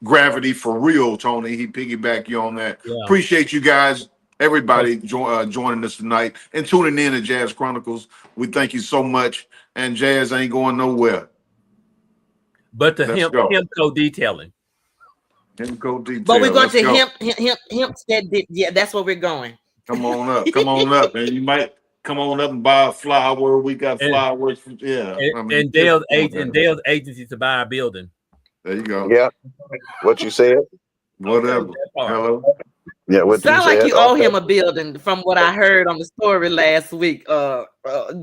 gravity for real, Tony. He piggybacked you on that. Yeah. Appreciate you guys, everybody joining us tonight and tuning in to Jazz Chronicles. We thank you so much. And Jazz ain't going nowhere. But the Let's go. Hemco detailing. Hemco detail. But we're going Let's to go. Hempstead. Yeah, that's where we're going. Come on up. Come on up. And you might come on up and buy a flower. We got flowers. Yeah. And Dale's agency to buy a building. There you go. Yeah. What you said? Whatever. Hello. Yeah. What Sound you like said? you owe him a building from what I heard on the story last week.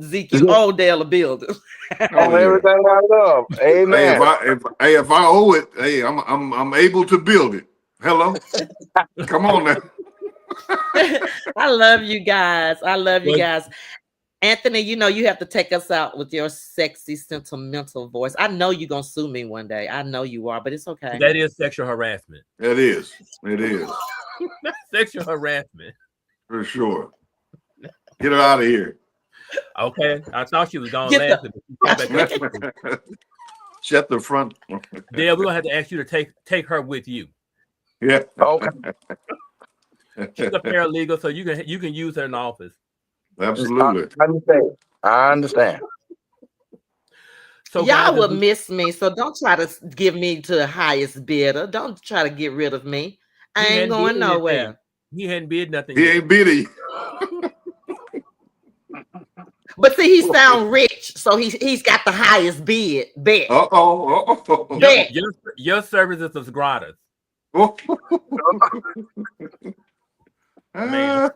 Zeke, you owe Dale a building. Everything I love. Amen. If I owe it, hey, I'm able to build it. Hello. Come on now. I love you guys. Anthony, you know you have to take us out with your sexy, sentimental voice. I know you're gonna sue me one day. I know you are, but it's okay. That is sexual harassment. It is. Sexual harassment. For sure. Get her out of here. Okay. I thought she was gone last week. Shut the front. Dale, we're gonna have to ask you to take her with you. Yeah. Okay. She's a paralegal, so you can use her in the office. Absolutely. I understand. So y'all will miss me, so don't try to give me to the highest bidder. Don't try to get rid of me. I ain't going nowhere. He hadn't bid nothing. He ain't bidding. But see, he sound rich, so he's got the highest bid. Bet. Bet. Your services is gratis. Man.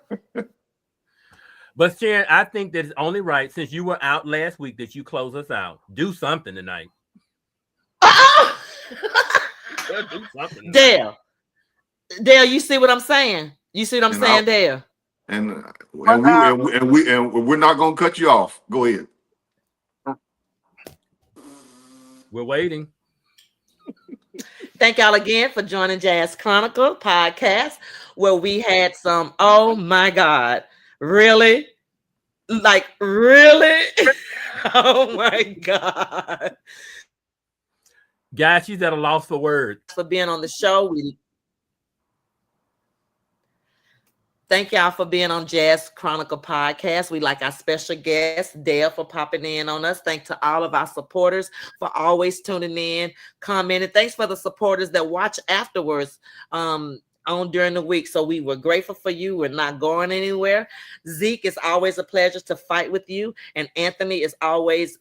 But Sharon, I think that it's only right, since you were out last week, that you close us out. Do something tonight. Do something tonight. Dale, you see what I'm saying? You see what I'm saying, Dale? And we're not gonna cut you off. Go ahead. We're waiting. Thank y'all again for joining Jazz Chronicle podcast, where we had some, oh my God, really? Like, really? Oh my God. Guys, she's at a loss for words. For being on the show. Thank y'all for being on Jazz Chronicle podcast. We like our special guest, Dale, for popping in on us. Thanks to all of our supporters for always tuning in, commenting. Thanks for the supporters that watch afterwards on during the week. So we were grateful for you. We're not going anywhere. Zeke, it's always a pleasure to fight with you. And Anthony, is always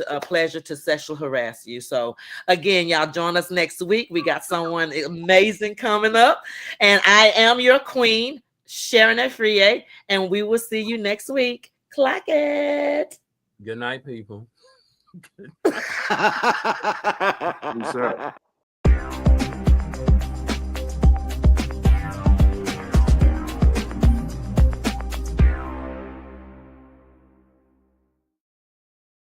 a pleasure to sexual harass you. So again, y'all join us next week. We got someone amazing coming up. And I am your queen, Sharon Efriye, and we will see you next week. Clock it. Good night, people. Peace out.